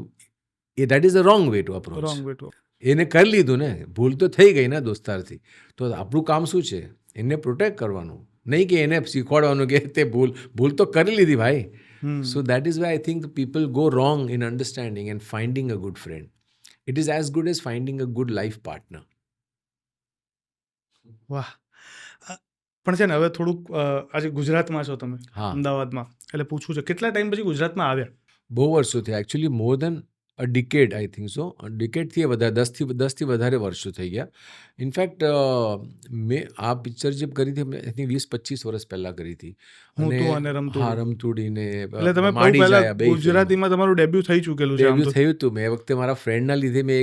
એ that is a wrong way to approach. એને કરી લીધું ને, ભૂલ તો થઈ ગઈ ને દોસ્તારથી, તો આપણું કામ શું છે? એને પ્રોટેક્ટ કરવાનું, નહીં કે એને શીખવાડવાનું કે તે ભૂલ તો કરી લીધી ભાઈ. સો that is why I think people go wrong in understanding and finding a good friend. It is as good as finding a good life partner. વાહ. પણ છે ને હવે થોડુંક આજે ગુજરાતમાં છો તમે, હા, અમદાવાદમાં, એટલે પૂછવું છે કેટલા ટાઈમ પછી ગુજરાતમાં આવ્યા? બહુ વર્ષો થયા, actually more than a decade, I think so. ડિકેડથી વધારે, 10થી વધારે વર્ષો થઈ ગયા. ઇનફેક્ટ મેં આ પિક્ચર જે કરી હતી મેં 20-25 વર્ષ પહેલાં કરી હતી. અને રમતુડીને એટલે તમે પહેલા ગુજરાતીમાં તમારું ડેબ્યુ થઈ ચૂકેલું છે? ડેબ્યુ થયું હતું. મેં એ વખતે મારા ફ્રેન્ડના લીધે મેં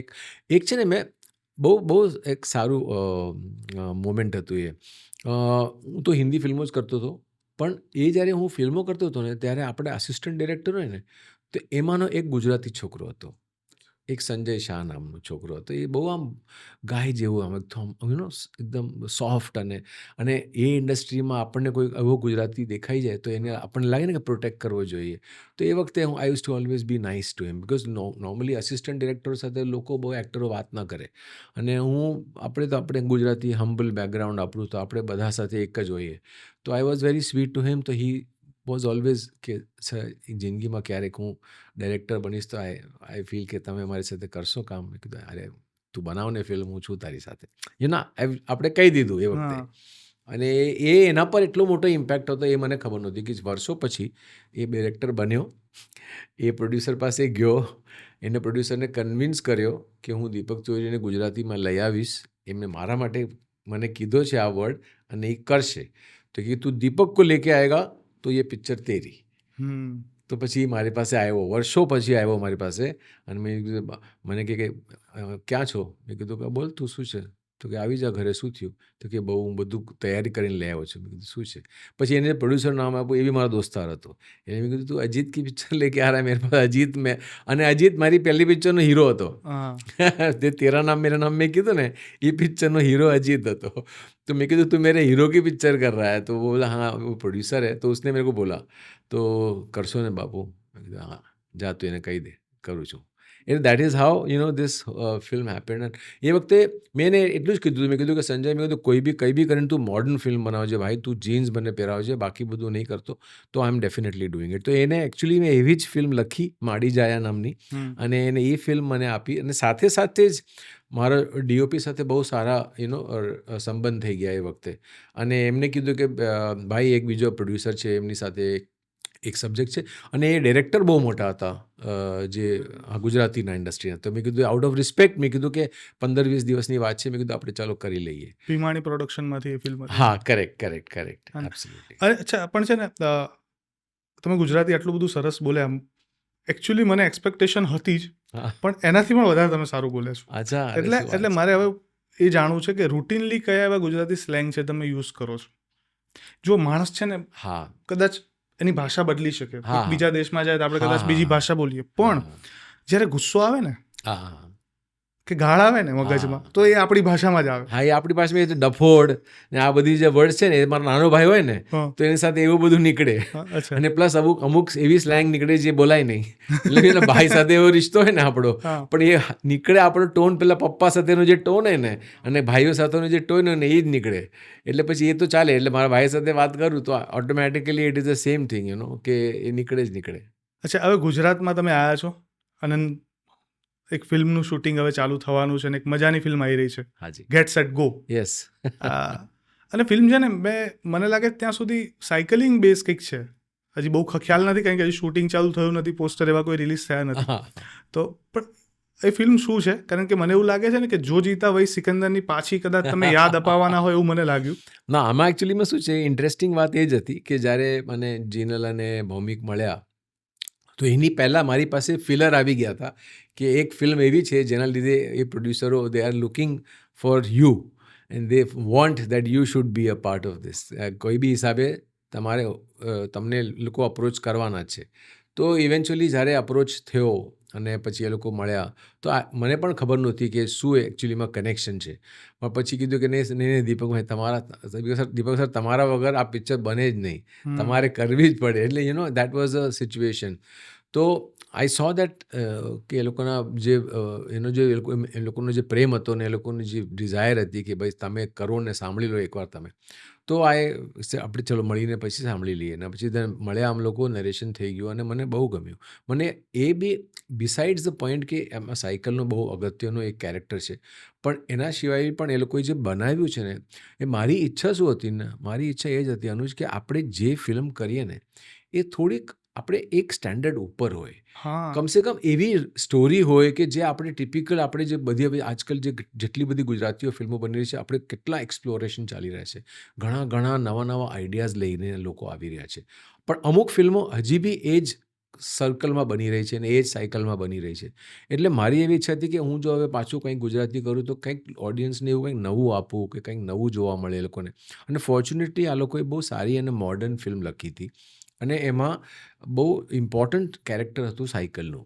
એક છે ને, મેં બહુ એક સારું મોમેન્ટ હતું એ. હું તો હિન્દી ફિલ્મો જ કરતો હતો, પણ એ જ્યારે હું ફિલ્મો કરતો હતો ને ત્યારે આપણે આસિસ્ટન્ટ ડિરેક્ટર હોય ને, તો એમાંનો એક ગુજરાતી છોકરો હતો, એક સંજય શાહ નામનો છોકરો હતો. એ બહુ આમ ગાય જેવું, આમ એકદમ સોફ્ટ, અને એ ઇન્ડસ્ટ્રીમાં આપણને કોઈ એવો ગુજરાતી દેખાઈ જાય તો એને આપણને લાગે ને કે પ્રોટેક્ટ કરવો જોઈએ. તો એ વખતે હું I use to always be nice to him, because normally assistant ડિરેક્ટરો સાથે લોકો, બહુ એક્ટરો વાત ન કરે, અને આપણે ગુજરાતી હમ્બલ બેકગ્રાઉન્ડ આપણું, તો આપણે બધા સાથે એક જ હોઈએ. તો આઈ was very sweet to him. તો હી વોઝ ઓલવેઝ કે સર, જિંદગીમાં ક્યારેક હું ડાયરેક્ટર બનીશ તો આઈ ફીલ કે તમે મારી સાથે કરશો કામ. મેં કીધું અરે તું બનાવને ફિલ્મ, હું છું તારી સાથે. આપણે કહી દીધું એ વખતે. અને એના પર એટલો મોટો ઇમ્પેક્ટ હતો એ મને ખબર નહોતી કે વર્ષો પછી એ ડિરેક્ટર બન્યો. એ પ્રોડ્યુસર પાસે ગયો, એને પ્રોડ્યુસરને કન્વિન્સ કર્યો કે હું દીપક તિજોરીને ગુજરાતીમાં લઈ આવીશ. એમને મારા માટે મને કીધો છે આ વર્ડ, અને એ કરશે. તો કે તું દીપક કો લેકે આએગા તો એ પિક્ચર તેરી. તો પછી મારી પાસે આવ્યો, વર્ષો પછી આવ્યો મારી પાસે, અને મેં કીધું, મને કે ક્યાં છો? મેં કીધું કે બોલ તું શું છે? તો કે આવી જા ઘરે. શું થયું? તો કે બહુ હું બધું તૈયારી કરીને લઈ આવ્યો છું. મેં કીધું શું છે? પછી એને પ્રોડ્યુસર નામ આપ્યું, એ બી મારો દોસ્તાર હતો. એને મેં કીધું તું અજીત કી પિક્ચર લેકે આ રહા મેરે પાસ. અજીત અને અજીત મારી પહેલી પિક્ચરનો હીરો હતો. જે તેરા નામ મેરા નામ મેં કીધું ને, એ પિક્ચરનો હીરો અજીત હતો. तो मैं कहता तू मेरे हीरो की पिक्चर कर रहा है? तो वो बोला हाँ, वो प्रोड्यूसर है. तो उसने मेरे को बोला तो करशो ने बापू? मैं कहता हाँ, જા તું એને કહી દે કરું છું. એટલે that is how this film happened. And એ વખતે મેં એને એટલું જ કીધું, મેં કીધું કે સંજય, મેં કીધું કંઈ બી કરીને તું મોડર્ન ફિલ્મ બનાવજે ભાઈ, તું જીન્સ મને પહેરાવજે, બાકી બધું નહીં કરતો. તો આઈ એમ ડેફિનેટલી ડુઈંગ ઇટ. તો એને એકચ્યુઅલી મેં એવી જ ફિલ્મ લખી, માડી જાયા નામની, અને એને એ ફિલ્મ મને આપી. અને સાથે સાથે જ મારો ડીઓપી સાથે બહુ સારા સંબંધ થઈ ગયા એ વખતે, અને એમને કીધું કે ભાઈ એક બીજો પ્રોડ્યુસર છે એમની સાથે એક સબ્જેક્ટ છે, અને એ ડિરેક્ટર બહુ મોટા હતા જે ગુજરાતીના ઇન્ડસ્ટ્રીના. તો મેં કીધું આઉટ ઓફ રિસ્પેક્ટ મેં કીધું કે 15-20 દિવસની વાત છે, મેં કીધું આપણે ચાલો કરી લઈએ. ભીમાણી પ્રોડક્શનમાંથી એ ફિલ્મ હતી. હા, કરેક્ટ એબ્સોલ્યુટલી. અચ્છા, પણ છે ને તમે ગુજરાતી આટલું બધું સરસ બોલ્યા, આમ એકચ્યુઅલી મને એક્સપેક્ટેશન હતી જ, પણ એનાથી પણ વધારે તમે સારું બોલ્યા છો. અચ્છા, એટલે મારે હવે એ જાણવું છે કે રૂટીનલી કયા એવા ગુજરાતી સ્લેંગ છે તમે યુઝ કરો છો? જો માણસ છે ને હા, કદાચ એની ભાષા બદલી શકે, હા. બીજા દેશમાં જાય તો આપણે કદાચ હા. બીજી ભાષા બોલીએ, પણ જ્યારે ગુસ્સો આવે ને હા, કે ગાળ આવે ને મગજમાં, હા. તો એ આપણી ભાષામાં જ આવે. હા, એ આપણી પાસે ડફોડ ને આ બધી જે વર્ડ છે ને, એ મારો નાનો ભાઈ હોય ને હા. તો એની સાથે એવું બધું નીકળે, હા, અચ્છા. અને પ્લસ અમુક એવી સ્લેંગ નીકળે જે બોલાય નહીં. એટલે એના ભાઈ સાથે એવો રિશ્તો હોય ને આપણો, હા. પણ એ નીકળે આપણો ટોન, પેલા પપ્પા સાથેનો જે ટોન હોય ને અને ભાઈઓ સાથેનો જે ટોન હોય ને એ જ નીકળે. એટલે પછી એ તો ચાલે. એટલે મારા ભાઈ સાથે વાત કરું તો automatically it is the same thing, કે એ નીકળે જ નીકળે. અચ્છા, હવે ગુજરાતમાં તમે આવ્યા છો અને એક ફિલ્મનું શૂટિંગ હવે ચાલુ થવાનું છે, અને એક મજાની ફિલ્મ આવી રહી છે, હાજી, ગેટ સેટ ગો. યસ. અને ફિલ્મ છે ને, મને લાગે ત્યાં સુધી સાયકલિંગ બેઝ કંઈક છે. હજી બહુ ખ્યાલ નથી, કારણ કે હજી શૂટિંગ ચાલુ થયું નથી, પોસ્ટર એવા કોઈ રિલીઝ થયા નથી. તો પણ એ ફિલ્મ શું છે? કારણ કે મને એવું લાગે છે ને કે જો જીતા વહી સિકંદરની પાછી કદાચ તમે યાદ અપાવવાના હોય એવું મને લાગ્યું. ના, આમાં એકચ્યુઅલીમાં શું છે, ઇન્ટરેસ્ટિંગ વાત એ જ હતી કે જ્યારે મને જીનલ અને ભૌમિક મળ્યા તો એની પહેલાં મારી પાસે ફિલર આવી ગયા હતા કે એક ફિલ્મ એવી છે જેના લીધે એ પ્રોડ્યુસરો they are looking for you and they want that you should be a part of this. કોઈ બી હિસાબે તમને લોકો અપ્રોચ કરવાના છે. તો ઇવેન્ચ્યુઅલી જ્યારે અપ્રોચ થયો અને પછી એ લોકો મળ્યા તો મને પણ ખબર નહોતી કે શું એકચ્યુઅલીમાં કનેક્શન છે. પણ પછી કીધું કે નહીં દીપક સર તમારા વગર આ પિક્ચર બને જ નહીં, તમારે કરવી જ પડે. એટલે દેટ વોઝ અ સિચ્યુએશન. તો આઈ સો દેટ કે એ લોકોના જે એ લોકોનો જે પ્રેમ હતો ને એ લોકોની જે ડિઝાયર હતી કે ભાઈ તમે કરો ને સાંભળી લો એકવાર તમે. તો આપણે ચલો મળીને પછી સાંભળી લઈએ. અને પછી મળ્યા આમ લોકો, નરેશન થઈ ગયું અને મને બહુ ગમ્યું. મને એ બી બિસાઇડ્સ ધ પોઈન્ટ કે એમાં સાયકલનો બહુ અગત્યનો એક કેરેક્ટર છે, પણ એના સિવાય પણ એ લોકોએ જે બનાવ્યું છે ને, એ મારી ઈચ્છા શું હતી ને, મારી ઈચ્છા એ જ હતી અનુજ કે આપણે જે ફિલ્મ કરીએ ને એ થોડીક આપણે એક સ્ટેન્ડર્ડ ઉપર હોય, કમસે કમ એવી સ્ટોરી હોય કે જે આપણે ટિપિકલ આપણે જે બધી આજકાલ જેટલી બધી ગુજરાતીઓ ફિલ્મો બની રહી છે, આપણે કેટલા એક્સપ્લોરેશન ચાલી રહ્યા છે, ઘણા નવા આઈડિયાઝ લઈને લોકો આવી રહ્યા છે, પણ અમુક ફિલ્મો હજી બી એ જ સર્કલમાં બની રહી છે અને એ જ સાયકલમાં બની રહી છે. એટલે મારી એવી ઈચ્છા હતી કે હું જો હવે પાછું કંઈક ગુજરાતી કરું તો કંઈક ઓડિયન્સને એવું કંઈક નવું આપવું, કે કંઈક નવું જોવા મળે એ લોકોને. અને ફોર્ચ્યુનેટલી આ લોકોએ બહુ સારી અને મોડર્ન ફિલ્મ લખી હતી, અને એમાં બહુ ઇમ્પોર્ટન્ટ કેરેક્ટર હતું સાયકલનું,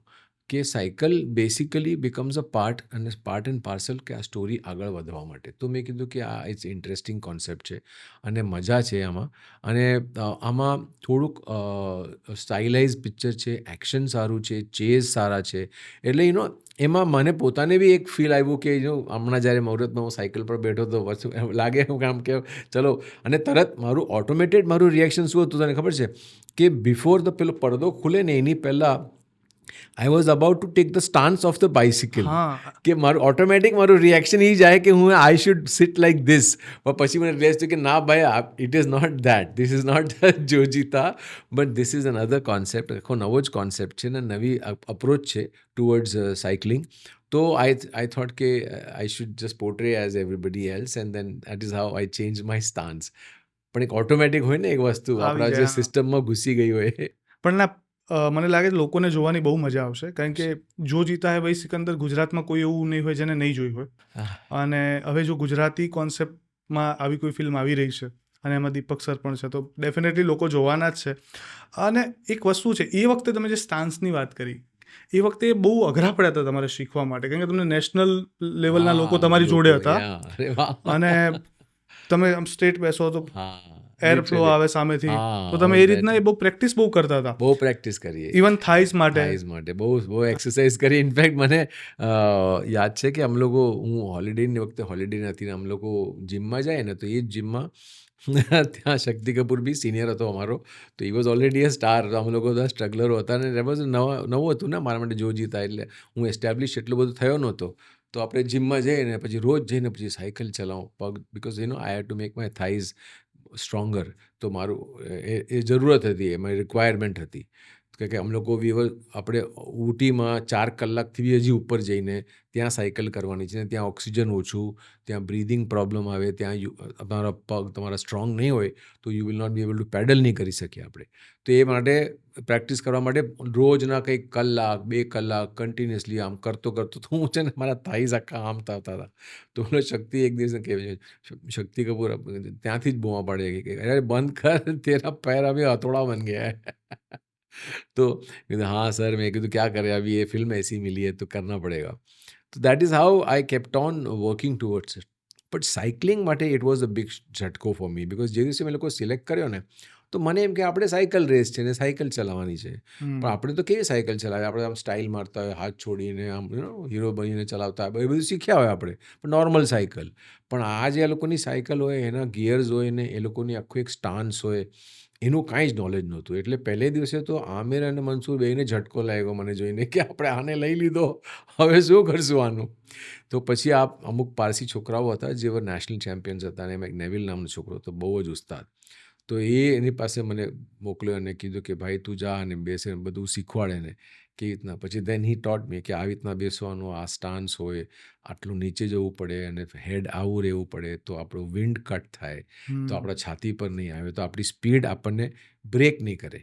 કે cycle basically becomes a part and parcel કે આ સ્ટોરી આગળ વધવા માટે. તો મેં કીધું કે આ ઇટ્સ ઇન્ટરેસ્ટિંગ કોન્સેપ્ટ છે અને મજા છે આમાં. અને આમાં થોડુંક સ્ટાઇલાઇઝ પિક્ચર છે, એક્શન સારું છે, ચેઝ સારા છે. એટલે એમાં મને પોતાને બી એક ફીલ આવ્યું કે હમણાં જ્યારે મુહૂર્તમાં હું સાયકલ પર બેઠો તો વસ્તુ લાગે આમ કે ચલો, અને તરત મારું રિએક્શન શું હતું તને ખબર છે કે બિફોર પેલો પડદો ખુલે ને એની પહેલાં I was about to take the stance of the bicycle, કે મારું રિએક્શન એ જાય કે I should sit like this. પણ પછી મને રિયલાઇઝ થયું કે ના ભાઈ, it is not that, this is not Jo Jeeta, but this is another concept, આખો નવો જ કોન્સેપ્ટ છે ને નવી અપ્રોચ છે ટુવર્ડ્સ સાયકલિંગ. તો આઈ થોટ કે I should just portray as everybody else, and then that is how I change my stance. પણ એક ઓટોમેટિક હોય ને એક વસ્તુ આપણા જે સિસ્ટમમાં ઘૂસી ગઈ હોય. પણ મને લાગે લોકોને જોવાની બહુ મજા આવશે, કારણ કે જો જીતા હે વહી સિકંદર ગુજરાતમાં કોઈ એવું નહીં હોય જેને નહીં જોઈ હોય. અને હવે જો ગુજરાતી કોન્સેપ્ટમાં આવી કોઈ ફિલ્મ આવી રહી છે અને એમાં દીપક સર પણ છે, તો ડેફિનેટલી લોકો જોવાના જ છે. અને એક વસ્તુ છે, એ વખતે તમે જે સ્ટાન્સની વાત કરી, એ વખતે બહુ અઘરા પડ્યા હતા તમારે શીખવા માટે, કારણ કે તમને નેશનલ લેવલના લોકો તમારી જોડે હતા, અને તમે આમ સ્ટ્રેટ બેસો તો એર ફ્લો આવે સામેથી, તો તમે એ રીતના બહુ પ્રેક્ટિસ કરતા હતા. બહુ પ્રેક્ટિસ કરીએ, ઇવન થાઈઝ માટે બહુ એક્સરસાઇઝ કરી. ઇનફેક્ટ મને યાદ છે કે હું હોલિડેની વખતે હોલિડે નથી ને અમે લોકો જિમમાં જાય ને, તો એ જ જિમમાં ત્યાં શક્તિ કપૂર બી સિનિયર હતો અમારો, તો he was already a star. અમે લોકો બધા સ્ટ્રગલરો હતા ને નવું હતું ને મારા માટે જો જીતા, એટલે હું એસ્ટાબ્લિશ એટલું બધું થયો નહોતો. તો આપણે જિમમાં જઈને પછી રોજ જઈને પછી સાયકલ ચલાવું પગ, because I had to make my thighs stronger. તો મારું એ જરૂરત હતી, એ મારી રિક્વાયરમેન્ટ હતી. કે અમે લોકો આપણે ઊટીમાં 4 કલાકથી બી હજી ઉપર જઈને ત્યાં સાયકલ કરવાની છે, ને ત્યાં ઓક્સિજન ઓછું, ત્યાં બ્રીધિંગ પ્રોબ્લેમ આવે, ત્યાં તમારા પગ તમારા સ્ટ્રોંગ નહીં હોય તો you will not be able to pedal નહીં કરી શકીએ આપણે. તો એ માટે પ્રેક્ટિસ કરવા માટે રોજના કંઈક કલાક 2 કલાક કન્ટિન્યુઅસલી આમ કરતો તો હું છે ને મારા થાઈઝ આખા આમ થતા હતા. તો મને શક્તિ એક દિવસ કહે છે, શક્તિ કપૂર ત્યાંથી જ બોવા પાડે કે અરે બંધ કર, તેરા पैर अभी हथौड़ा बन गया है. तो हाँ सर, मैं कहा क्या करें, अभी ये फिल्म ऐसी मिली है तो करना पड़ेगा. तो that is how I kept on working towards it. But cycling માટે ઇટ વોઝ અ બિગ ઝટકો ફોર મી, બિકોઝ જે દિવસે મેં લોકો સિલેક્ટ કર્યો ને તો મને એમ કે આપણે સાયકલ રેસ છે ને સાયકલ ચલાવવાની છે, પણ આપણે તો કેવી સાયકલ ચલાવે, આપણે આમ સ્ટાઇલ મારતા હોય, હાથ છોડીને આમ હીરો બનીને ચલાવતા હોય, એ બધું શીખ્યા હોય આપણે, પણ નોર્મલ સાયકલ. પણ આ જે લોકોની સાયકલ હોય એના ગિયર્સ હોય ને એ લોકોની આખું એક સ્ટાન્સ હોય, એનું કાંઈ જ નોલેજ નહોતું. એટલે પહેલે દિવસે તો આમિર અને મનસૂર બેયને ઝટકો લાગ્યો મને જોઈને કે આપણે આને લઈ લીધો, હવે શું કરશું આનું. તો પછી આ અમુક પારસી છોકરાઓ હતા જે નેશનલ ચેમ્પિયન્સ હતા, અને એમાં એક નેવિલ નામનો છોકરો હતો, બહુ જ ઉસ્તાદ. તો એની પાસે મને મોકલ્યો અને કીધું કે ભાઈ તું જા અને બેસીને બધું શીખવાડે ને કેવી રીતના. પછી દેન હી ટોટ મી કે આવી રીતના બેસવાનું, આ સ્ટાન્સ હોય, આટલું નીચે જવું પડે અને હેડ આવું રહેવું પડે તો આપણું વિન્ડ કટ થાય, તો આપણા છાતી પર નહીં આવે, તો આપણી સ્પીડ આપણને બ્રેક નહીં કરે.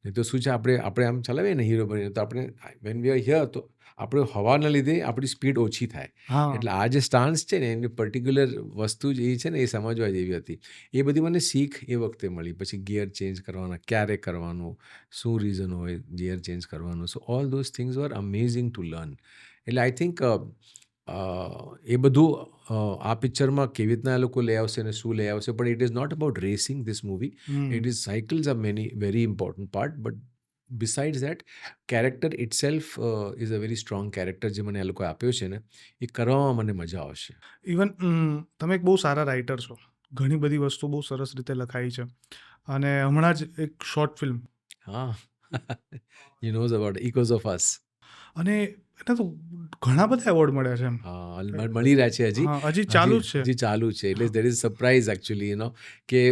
નહીં તો શું છે, આપણે આમ ચલાવીએ ને હીરો બનીને તો આપણે વેન વી આર હિયર તો આપણે હવાના લીધે આપણી સ્પીડ ઓછી થાય. એટલે આ જે સ્ટાન્સ છે ને એની પર્ટિક્યુલર વસ્તુ જ એ છે ને એ સમજવા જેવી હતી. એ બધી મને શીખ એ વખતે મળી. પછી ગિયર ચેન્જ કરવાના, ક્યારે કરવાનું, શું રીઝન હોય ગિયર ચેન્જ કરવાનું. So all those things were amazing to learn. એટલે આઈ થિંક એ બધું આ પિક્ચરમાં કેવી રીતના એ લોકો લઈ આવશે અને શું લઈ આવશે, પણ it is not about racing this movie. It is cycles are very important part, but besides that character itself is a very strong character જે મને એ લોકોએ આપ્યો છે ને એ કરવામાં મને મજા આવશે. ઇવન તમે એક બહુ સારા રાઇટર છો, ઘણી બધી વસ્તુ બહુ સરસ રીતે લખાઈ છે, અને હમણાં જ એક શોર્ટ ફિલ્મ, હા, you knows about echoes of us, અને એને તો ઘણા બધા એવોર્ડ મળ્યા છે એમ. હા, મળી રહ્યા છે હજી. હા, હજી ચાલુ જ છે. હજી ચાલુ છે. એટલે દેર ઇઝ સરપ્રાઇઝ એકચ્યુઅલી કે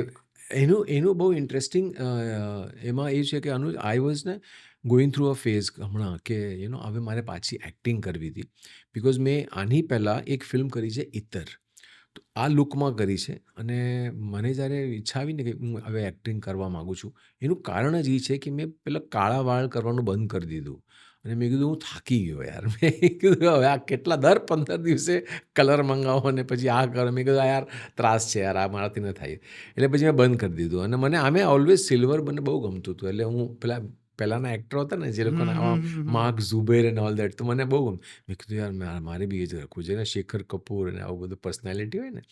એનું બહુ ઇન્ટરેસ્ટિંગ એમાં એ છે કે આઈ વોઝ ને ગોઈંગ થ્રુ અ ફેઝ હમણાં કે હવે મારે પાછી એક્ટિંગ કરવી હતી, બિકોઝ મેં આની પહેલાં એક ફિલ્મ કરી છે ઇતર, તો આ લુકમાં કરી છે. અને મને જ્યારે ઈચ્છા આવી ને કે હું હવે એક્ટિંગ કરવા માગું છું, એનું કારણ જ એ છે કે મેં પેલા કાળા વાળ કરવાનું બંધ કરી દીધું. અને મેં કીધું હું થાકી ગયો યાર. મેં કીધું હવે આ કેટલા દર 15 દિવસે કલર મંગાવો અને પછી આ કરો. મેં કીધું યાર ત્રાસ છે યાર, આ મારાથી ન થાય. એટલે પછી મેં બંધ કરી દીધું. અને મને આમે ઓલવેઝ સિલ્વર મને બહુ ગમતું હતું. એટલે હું પહેલાંના એક્ટર હતા ને જે લોકોના આવા mark Zuber and all that, તો મને બહુ ગમ. મેં કીધું યાર મારે બી એ જ રાખવું છે ને, શેખર કપૂર અને આવું બધું પર્સનાલિટી હોય ને,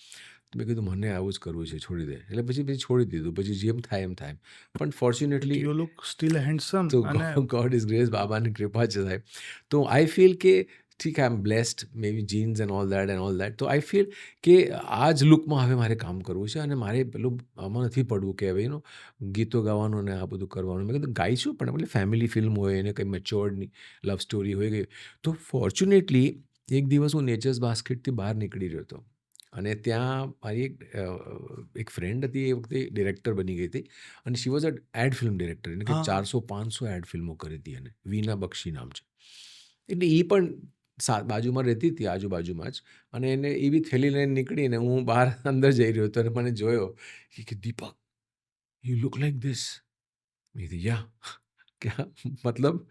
તો મેં કીધું મને આવું જ કરવું છે, છોડી દે. એટલે પછી છોડી દીધું. પછી જેમ થાય એમ થાય. પણ fortunately you look still handsome, તો અને ગોડ ઇઝ ગ્રેસ, બાબાની કૃપા છે સાહેબ. તો આઈ ફીલ કે ઠીક I am blessed, may be genes and all that. તો આઈ ફીલ કે આ જ લુકમાં હવે મારે કામ કરવું છે, અને મારે પેલું આમાં નથી પડવું કે હવે ગીતો ગાવાનું ને આ બધું કરવાનું. મેં કીધું ગાઈશું, પણ એટલે ફેમિલી ફિલ્મ હોય અને કંઈ મેચ્યોર્ડની લવ સ્ટોરી હોય ગઈ. તો ફોર્ચ્યુનેટલી એક દિવસ હું નેચર્સ બાસ્કેટથી બહાર નીકળી રહ્યો હતો, અને ત્યાં મારી એક ફ્રેન્ડ હતી, એ વખતે ડિરેક્ટર બની ગઈ હતી, અને she was a ad film director. એને કંઈક 400-500 એડ ફિલ્મો કરી હતી, અને વીના બક્ષી નામ છે. એટલે એ પણ બાજુમાં રહેતી હતી, આજુબાજુમાં જ. અને એને એવી થેલી લઈને નીકળીને હું બહાર અંદર જઈ રહ્યો હતો, અને મને જોયો કે દીપક યુ લુક લાઈક ધીસ. મેં કીધું યા, क्या मतलब?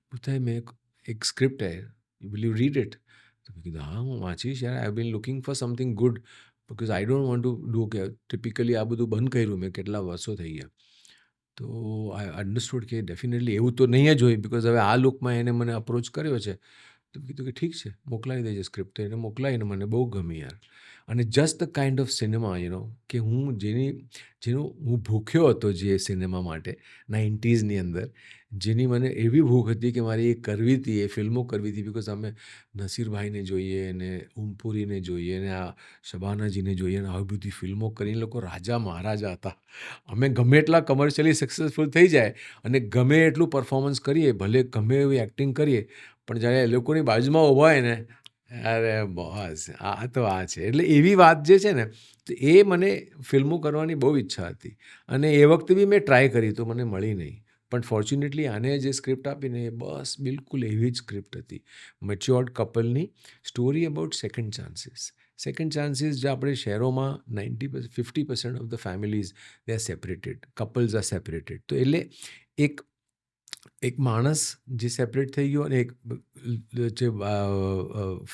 पूछता है मैं एक स्क्रिप्ट है, विल यू रीड इट? तो मैं कીધું હા હું વાંચીશ યાર, I have been looking for something good, because I don't want to do કે ટિપિકલી આ બધું બંધ કર્યું મેં, કેટલા વર્ષો થઈ ગયા. તો આઈ અન્ડરસ્ટુડ કે ડેફિનેટલી એવું તો નહીં જ હોય, બિકોઝ હવે આ લુકમાં એને મને અપ્રોચ કર્યો છે. તો મેં કીધું કે ઠીક છે, મોકલાવી દેજે સ્ક્રિપ્ટ. તો એને મોકલાવીને મને બહુ ગમી યાર. અને just the kind of cinema કે જેનું હું ભૂખ્યો હતો જે સિનેમા માટે 90sની અંદર, જેની મને એવી ભૂખ હતી કે મારે એ કરવી હતી, એ ફિલ્મો કરવી હતી. બિકોઝ અમે નસીરભાઈને જોઈએ, અને ઓમપુરીને જોઈએ, અને આ શબાનાજીને જોઈએ, અને આવી બધી ફિલ્મો કરીને લોકો રાજા મહારાજા હતા. અમે ગમે એટલા કમર્શિયલી સક્સેસફુલ થઈ જાય અને ગમે એટલું પરફોર્મન્સ કરીએ, ભલે ગમે એવી એક્ટિંગ કરીએ, પણ જ્યારે એ લોકોની બાજુમાં ઊભા હોય ને અરે બોસ! આ તો આ છે. એટલે એવી વાત જે છે ને, તો એ મને ફિલ્મો કરવાની બહુ ઈચ્છા હતી અને એ વખતે બી મેં ટ્રાય કરી તો મને મળી નહીં. પણ ફોર્ચ્યુનેટલી આને જે સ્ક્રિપ્ટ આપીને એ બસ બિલકુલ એવી જ સ્ક્રિપ્ટ હતી. મેચ્યોર્ડ કપલની story about second chances. Second chances જે આપણે શહેરોમાં 50% of the families they are separated. Couples are separated. તો એટલે એક એક માણસ જે સેપરેટ થઈ ગયો અને એક જે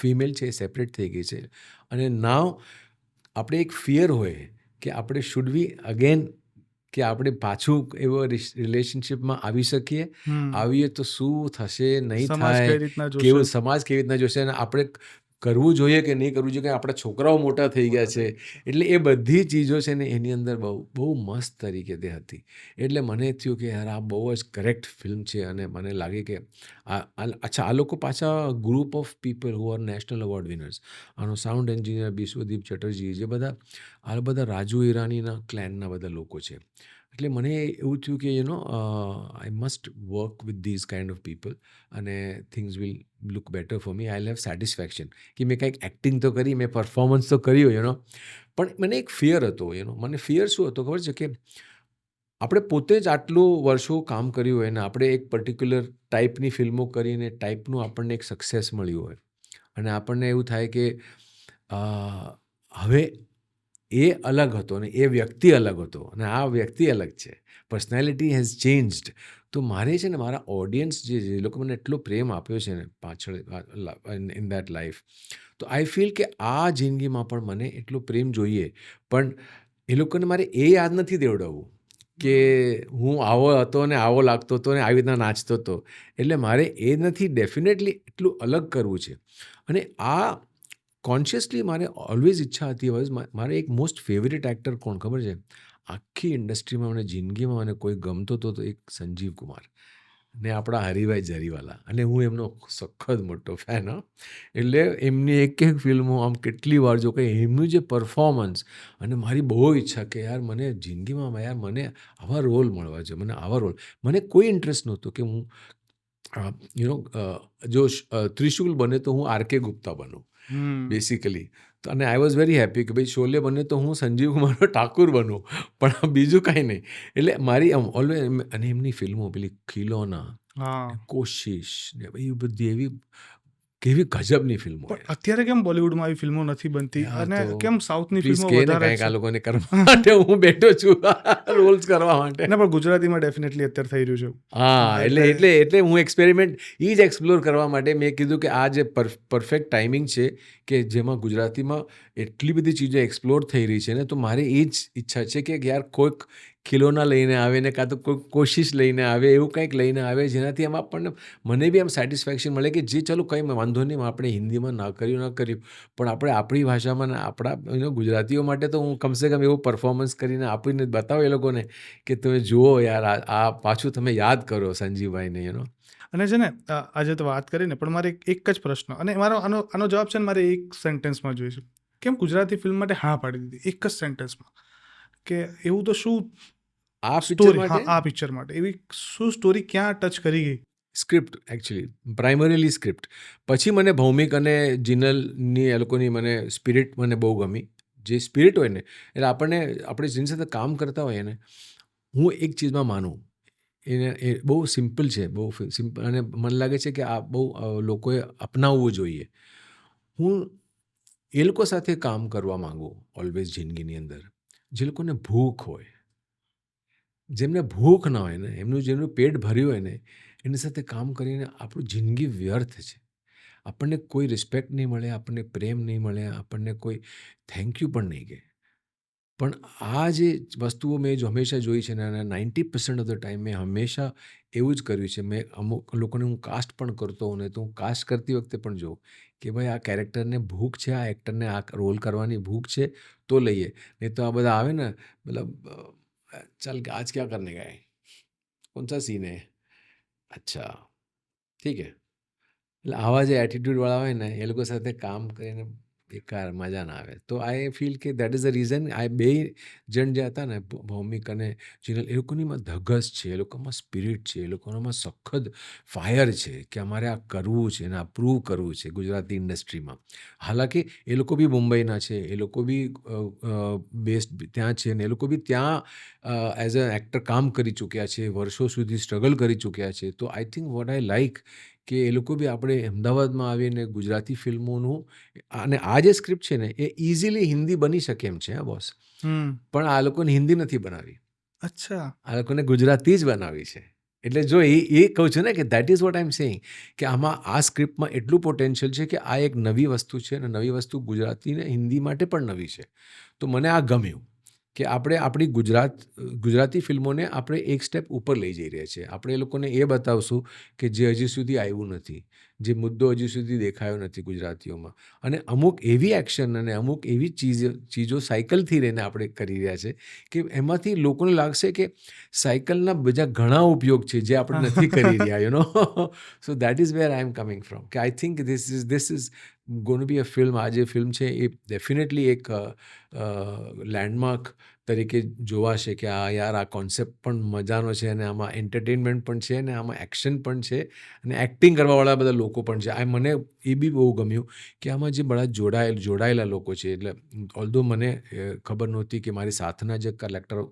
ફિમેલ છે એ સેપરેટ થઈ ગઈ છે અને નાવ આપણે એક ફિયર હોય કે આપણે શુડ વી અગેન કે આપણે પાછું એવો રિલેશનશિપમાં આવી શકીએ. આવીએ તો શું થશે, નહીં સમાજ થાય, કઈ રીતના જોશે? કેવું સમાજ કેવી રીતના જોશે અને આપણે કરવું જોઈએ કે નહીં કરવું જોઈએ, કે આપણા છોકરાઓ મોટા થઈ ગયા છે. એટલે એ બધી ચીજો છે ને એની અંદર બહુ બહુ મસ્ત તરીકે તે હતી. એટલે મને થયું કે યાર આ બહુ જ કરેક્ટ ફિલ્મ છે અને મને લાગે કે અચ્છા આ લોકો પાછા group of people who are national award winners. આનો સાઉન્ડ એન્જિનિયર બિશ્વદીપ ચેટર્જી, જે બધા આ બધા રાજુ ઈરાનીના ક્લેનના બધા લોકો છે. એટલે મને એવું થયું કે I must work with these kind of people અને things will look better for me. I have satisfaction કે મેં કંઈક એક્ટિંગ તો કરી, મેં પરફોર્મન્સ તો કર્યું પણ મને એક ફિયર હતો. મને ફિયર શું હતો ખબર છે કે આપણે પોતે જ આટલું વર્ષો કામ કર્યું હોય ને આપણે એક પર્ટિક્યુલર ટાઈપની ફિલ્મો કરીને ટાઈપનું આપણને એક સક્સેસ મળ્યું હોય અને આપણને એવું થાય કે હવે એ અલગ હતો અને એ વ્યક્તિ અલગ હતો અને આ વ્યક્તિ અલગ છે. Personality has changed. તો મારે છે ને મારા ઓડિયન્સ જે લોકો મને એટલો પ્રેમ આપ્યો છે ને પાછળ ઇન દેટ લાઈફ, તો આઈ ફીલ કે આ જિંદગીમાં પણ મને એટલો પ્રેમ જોઈએ. પણ એ લોકોને મારે એ યાદ નથી દેવડાવવું કે હું આવો હતો ને આવો લાગતો હતો ને આવી રીતના નાચતો હતો. એટલે મારે એ નથી, ડેફિનેટલી એટલું અલગ કરવું છે. અને આ કોન્શિયસલી મારે ઓલવેઝ ઈચ્છા હતી. મારે એક મોસ્ટ ફેવરેટ એક્ટર કોણ ખબર છે? આખી ઇન્ડસ્ટ્રીમાં મને જિંદગીમાં મને કોઈ ગમતો હતો તો એક સંજીવ કુમાર ને આપણા હરિભાઈ જરીવાલા. અને હું એમનો સખત મોટો ફેન. એટલે એમની એક એક ફિલ્મો આમ કેટલી વાર જો કે એમનું જે પરફોર્મન્સ, અને મારી બહુ ઈચ્છા કે યાર મને જિંદગીમાં યાર મને આવા રોલ મળવા છે, મને આવા રોલ. મને કોઈ ઇન્ટરેસ્ટ નહોતો કે હું જો ત્રિશુલ બને તો હું આર કે ગુપ્તા બનું બેસિકલી. તો અને આઈ વોઝ વેરી હેપી કે ભાઈ શોલે બને તો હું સંજીવ કુમારનો ઠાકુર બનું, પણ બીજું કાંઈ નહીં. એટલે મારી આમ ઓલવેઝ, અને એમની ફિલ્મો પેલી ખિલોના, કોશિશ ને એ બધી એવી કેવી ગજબની ફિલ્મો. પણ અત્યારે કેમ બોલિવૂડમાં આવી ફિલ્મો નથી બનતી અને કેમ સાઉથની પ્લીઝ ફિલ્મો કે ને વધારે કાંઈક છે? આ લોકોને કરવા માટે હું બેઠો છું રોલ્સ કરવા માટે. ના, પણ ગુજરાતીમાં ડેફિનેટલી અત્યારે થઈ રહ્યું છે. હા, એટલે હું એક્સપેરિમેન્ટ એ જ એક્સપ્લોર કરવા માટે મેં કીધું કે આ જે પરફેક્ટ ટાઈમિંગ છે કે જેમાં ગુજરાતીમાં એટલી બધી ચીજો એક્સપ્લોર થઈ રહી છે ને, તો મારે એ જ ઈચ્છા છે કે યાર કોઈક ખિલોના લઈને આવે ને કાં તો કોઈક કોશિશ લઈને આવે, એવું કંઈક લઈને આવે જેનાથી આમ આપણને, મને બી આમ સેટિસ્ફેક્શન મળે કે જે ચાલો કંઈ વાંધો નહીં, આપણે હિન્દીમાં ન કર્યું પણ આપણે આપણી ભાષામાં ને આપણા ગુજરાતીઓ માટે તો હું કમસે કમ એવું પરફોર્મન્સ કરીને આપીને બતાવો એ લોકોને કે તમે જુઓ યાર આ પાછું તમે યાદ કરો સંજીવભાઈને. અને છે ને આજે તો વાત કરીને, પણ મારે એક જ પ્રશ્ન, અને મારો આનો જવાબ છે ને મારે એક સેન્ટેન્સમાં જોઈશું. કેમ ગુજરાતી ફિલ્મ માટે હા પાડી દીધી એક જ સેન્ટેન્સમાં? કે એવું તો શું આ સ્ટોરી, આ પિક્ચર માટે એવી શું સ્ટોરી ક્યાં ટચ કરી ગઈ? Script, actually primarily script. પછી મને ભૌમિક અને જિનલની એ લોકોની મને સ્પિરિટ મને બહુ ગમી. જે સ્પિરિટ હોય ને, એટલે આપણે જેની સાથે કામ કરતા હોઈએ ને, હું એક ચીજમાં માનું, એ બહુ સિમ્પલ છે, બહુ સિમ્પલ, અને મને લાગે છે કે આ બહુ લોકોએ અપનાવવું જોઈએ. હું એ લોકો સાથે કામ કરવા માગું ઓલવેઝ જિંદગીની અંદર, જે લોકોને ભૂખ હોય. જેમને ભૂખ ના હોય ને, જેમનું પેટ ભર્યું હોય ને, એની સાથે કામ કરીને આપણું જિંદગી વ્યર્થ છે. આપણને કોઈ રિસ્પેક્ટ નહીં મળે, આપણને પ્રેમ નહીં મળે, આપણને કોઈ થેન્ક યુ પણ નહીં કહે. પણ આ જે વસ્તુઓ મેં જો હંમેશા જોઈ છે ને, 90% ઓફ ધ ટાઈમ મેં હંમેશા એવું જ કર્યું છે. મેં અમુક લોકોને હું કાસ્ટ પણ કરતો હોઉં ને, તો હું કાસ્ટ કરતી વખતે પણ જોઉં કે ભાઈ આ કેરેક્ટરને ભૂખ છે, આ એક્ટરને આ રોલ કરવાની ભૂખ છે તો લઈએ. નહીં તો આ બધા આવે ને, મતલબ ચાલ આજ ક્યાં કરને ગए, કોણ સા સીન હે, અચ્છા ઠીક હે. એટલે આવા જે એટીટ્યૂડવાળા હોય ને, એ લોકો સાથે કામ કરીને બેકાર મજા ના આવે. તો આઈ ફીલ કે દેટ ઇઝ ધ રીઝન બે જણ જે હતા ને ભૌમિક અને જિનલ, એ લોકોનીમાં ધગસ છે, એ લોકોમાં સ્પિરિટ છે, એ લોકોનામાં સખત ફાયર છે કે અમારે આ કરવું છે અને આ પ્રૂવ કરવું છે ગુજરાતી ઇન્ડસ્ટ્રીમાં. હાલાકી એ લોકો બી મુંબઈના છે, એ લોકો બી બેસ્ડ ત્યાં છે ને એ લોકો બી ત્યાં એઝ અ એક્ટર કામ કરી ચૂક્યા છે, વર્ષો સુધી સ્ટ્રગલ કરી ચૂક્યા છે. તો I think what I like કે એ લોકો બી આપણે અમદાવાદમાં આવીને ગુજરાતી ફિલ્મોનું, અને આ જે સ્ક્રિપ્ટ છે ને એ ઇઝીલી હિન્દી બની શકે એમ છે, હા બોસ, પણ આ લોકોને હિન્દી નથી બનાવી, અચ્છા, આ લોકોને ગુજરાતી જ બનાવી છે. એટલે જો એ કહું છું ને કે that is what I am saying કે આમાં આ સ્ક્રિપ્ટમાં એટલું પોટેન્શિયલ છે કે આ એક નવી વસ્તુ છે અને નવી વસ્તુ ગુજરાતી ને હિન્દી માટે પણ નવી છે. તો મને આ ગમ્યું કે આપણે આપણી ગુજરાતી ફિલ્મોને આપણે એક સ્ટેપ ઉપર લઈ જઈ રહ્યા છીએ. આપણે એ લોકોને એ બતાવશું કે જે હજી સુધી આવ્યું નથી, જે મુદ્દો હજી સુધી દેખાયો નથી ગુજરાતીઓમાં. અને અમુક એવી એક્શન અને અમુક એવી ચીજો સાયકલથી રહીને આપણે કરી રહ્યા છે કે એમાંથી લોકોને લાગશે કે સાયકલના બીજા ઘણા ઉપયોગ છે જે આપણે નથી કરી રહ્યા, you know. So that is where I am coming from કે I think this is gonna be a film. આ જે ફિલ્મ છે એ ડેફિનેટલી એક લેન્ડમાર્ક તરીકે જોવાશે કે આ યાર આ કોન્સેપ્ટ પણ મજાનો છે અને આમાં એન્ટરટેનમેન્ટ પણ છે અને આમાં એક્શન પણ છે અને એક્ટિંગ કરવાવાળા બધા લોકો પણ છે. આ મને એ બી બહુ ગમ્યું કે આમાં જે બધા જોડાયેલા લોકો છે. એટલે ઓલ્ધો મને ખબર નહોતી કે મારી સાથના જે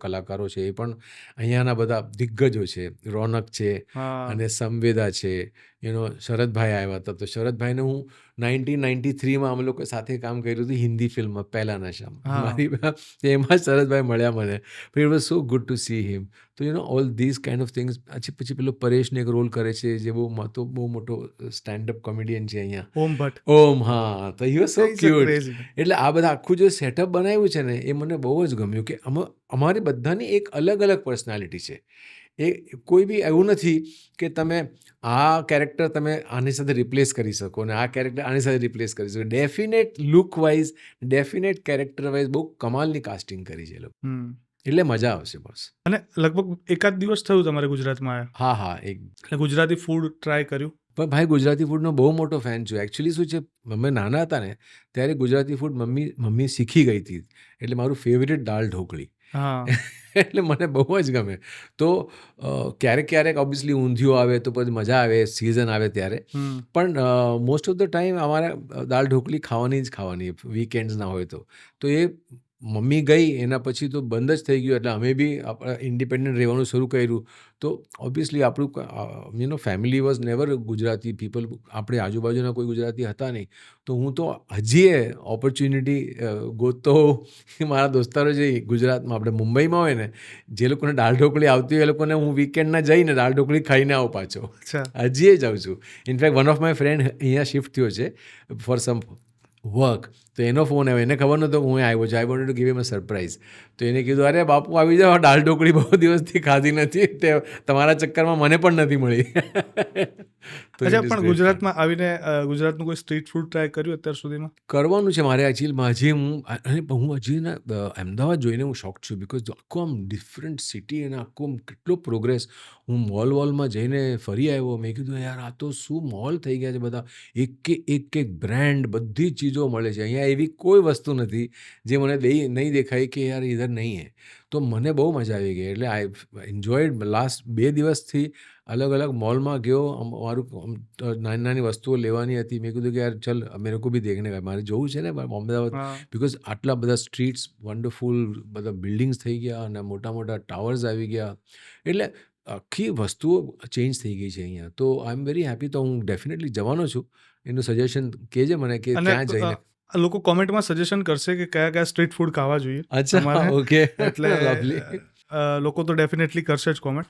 કલાકારો છે એ પણ અહીંયાના બધા દિગ્ગજો છે. રોનક છે અને સંવેદા છે, શરદભાઈ આવ્યા હતા. તો શરદભાઈને હું 1993માં અમે લોકો સાથે કામ કર્યું હતું હિન્દી ફિલ્મમાં પહેલાના શામ, મારી એમાં શરદભાઈ મળ્યા મને. It was so good to see him. તો all these kind of things. પછી પેલો પરેશને એક રોલ કરે છે જે બહુ મોટો સ્ટેન્ડઅપ કોમેડિયન છે અહીંયા, ઓમ ભટ્ટ. ઓમ. હા, તો હી વોઝ સો ક્યુટ. એટલે આ બધા આખું જે સેટઅપ બનાવ્યું છે ને એ મને બહુ જ ગમ્યું કે અમારી બધાની એક અલગ અલગ પર્સનાલિટી છે. એ કોઈ બી એવું નથી કે તમે આ કેરેક્ટર તમે આની સાથે રિપ્લેસ કરી શકો ને આ કેરેક્ટર આની સાથે રિપ્લેસ કરી શકો. Definite look wise, definite character wise બહુ કમાલની કાસ્ટિંગ કરી છે એ લોકો. એટલે મજા આવશે બસ. અને લગભગ એકાદ દિવસ થયું તમારે ગુજરાતમાં આવ્યા? હા, એટલે ગુજરાતી ફૂડ ટ્રાય કર્યું? પણ ભાઈ ગુજરાતી ફૂડનો બહુ મોટો ફેન છું. એકચ્યુઅલી શું છે, અમે નાના હતા ને ત્યારે ગુજરાતી ફૂડ મમ્મી શીખી ગઈ હતી. એટલે મારું ફેવરેટ દાળ ઢોકળી. એટલે મને બહુ જ ગમે. તો ક્યારેક ઓબ્વિયસલી ઊંધિયું આવે તો પછી મજા આવે, સિઝન આવે ત્યારે. પણ મોસ્ટ ઓફ ધ ટાઈમ અમારે દાળ ઢોકળી ખાવાની વીકેન્ડ્સના હોય તો એ મમ્મી ગઈ એના પછી તો બંધ જ થઈ ગયું. એટલે અમે બી ઇન્ડિપેન્ડન્ટ રહેવાનું શરૂ કર્યું. તો ઓબ્વિયસલી આપણું family was never Gujarati people. આપણે આજુબાજુના કોઈ ગુજરાતી હતા નહીં. તો હું તો હજી ઓપોર્ચ્યુનિટી ગોતતો મારા દોસ્તારો જે ગુજરાતમાં આપણે મુંબઈમાં હોય ને, જે લોકોને દાળ ઢોકળી આવતી હોય એ લોકોને હું વીકેન્ડના જઈને દાળ ઢોકળી ખાઈને આવું પાછો. હજી જાઉં છું. In fact one of my friend અહીંયા શિફ્ટ થયો છે ફોર સમ વર્ક. તો એનો ફોન આવ્યો, એને ખબર નહોતો હું આવ્યો છું. આઈ wanted to give him a surprise. તો એને કીધું, અરે બાપુ આવી જાઓ, દાળ ઢોકળી બહુ દિવસથી ખાધી નથી, તમારા ચક્કરમાં મને પણ નથી મળી. અચ્છા, પણ ગુજરાતમાં આવીને ગુજરાતનું કોઈ સ્ટ્રીટ ફૂડ ટ્રાય કર્યું અત્યાર સુધીમાં? કરવાનું છે મારે એકચ્યુઅલીમાં. હું હજી અમદાવાદ જોઈને હું શોખ છું. બિકોઝ આખું આમ ડિફરન્ટ સિટી અને આખું કેટલો પ્રોગ્રેસ. હું મોલમાં જઈને ફરી આવ્યો. મેં કીધું યાર આ તો શું મોલ થઈ ગયા છે બધા. એક બ્રાન્ડ, બધી જ ચીજો મળે છે અહીંયા. એવી કોઈ વસ્તુ નથી જે મને નહીં દેખાય કે યાર ઇધર નહીં હે. તો મને બહુ મજા આવી ગઈ. એટલે આઈ એન્જોયડ. લાસ્ટ 2 દિવસથી અલગ અલગ મોલમાં ગયો. મારું નાની વસ્તુઓ લેવાની હતી. મેં કીધું કે યાર ચલ મેરે કો ભી દેખને કા, મારે જોવું છે ને અમદાવાદ. બિકોઝ આટલા બધા સ્ટ્રીટ્સ વન્ડરફુલ, બધા બિલ્ડિંગ્સ થઈ ગયા અને મોટા મોટા ટાવર્સ આવી ગયા. એટલે આખી વસ્તુઓ ચેન્જ થઈ ગઈ છે અહીંયા. તો આઈ એમ વેરી હેપી. તો હું ડેફિનેટલી જવાનો છું. એનું સજેશન કહેજે મને કે ક્યાં જઈને. લોકો કોમેન્ટમાં સજેશન કરશે કે કયા સ્ટ્રીટ ફૂડ ખાવા જોઈએ. અચ્છા, ઓકે. એટલે લોકો તો ડેફિનેટલી કરશે જ કોમેન્ટ.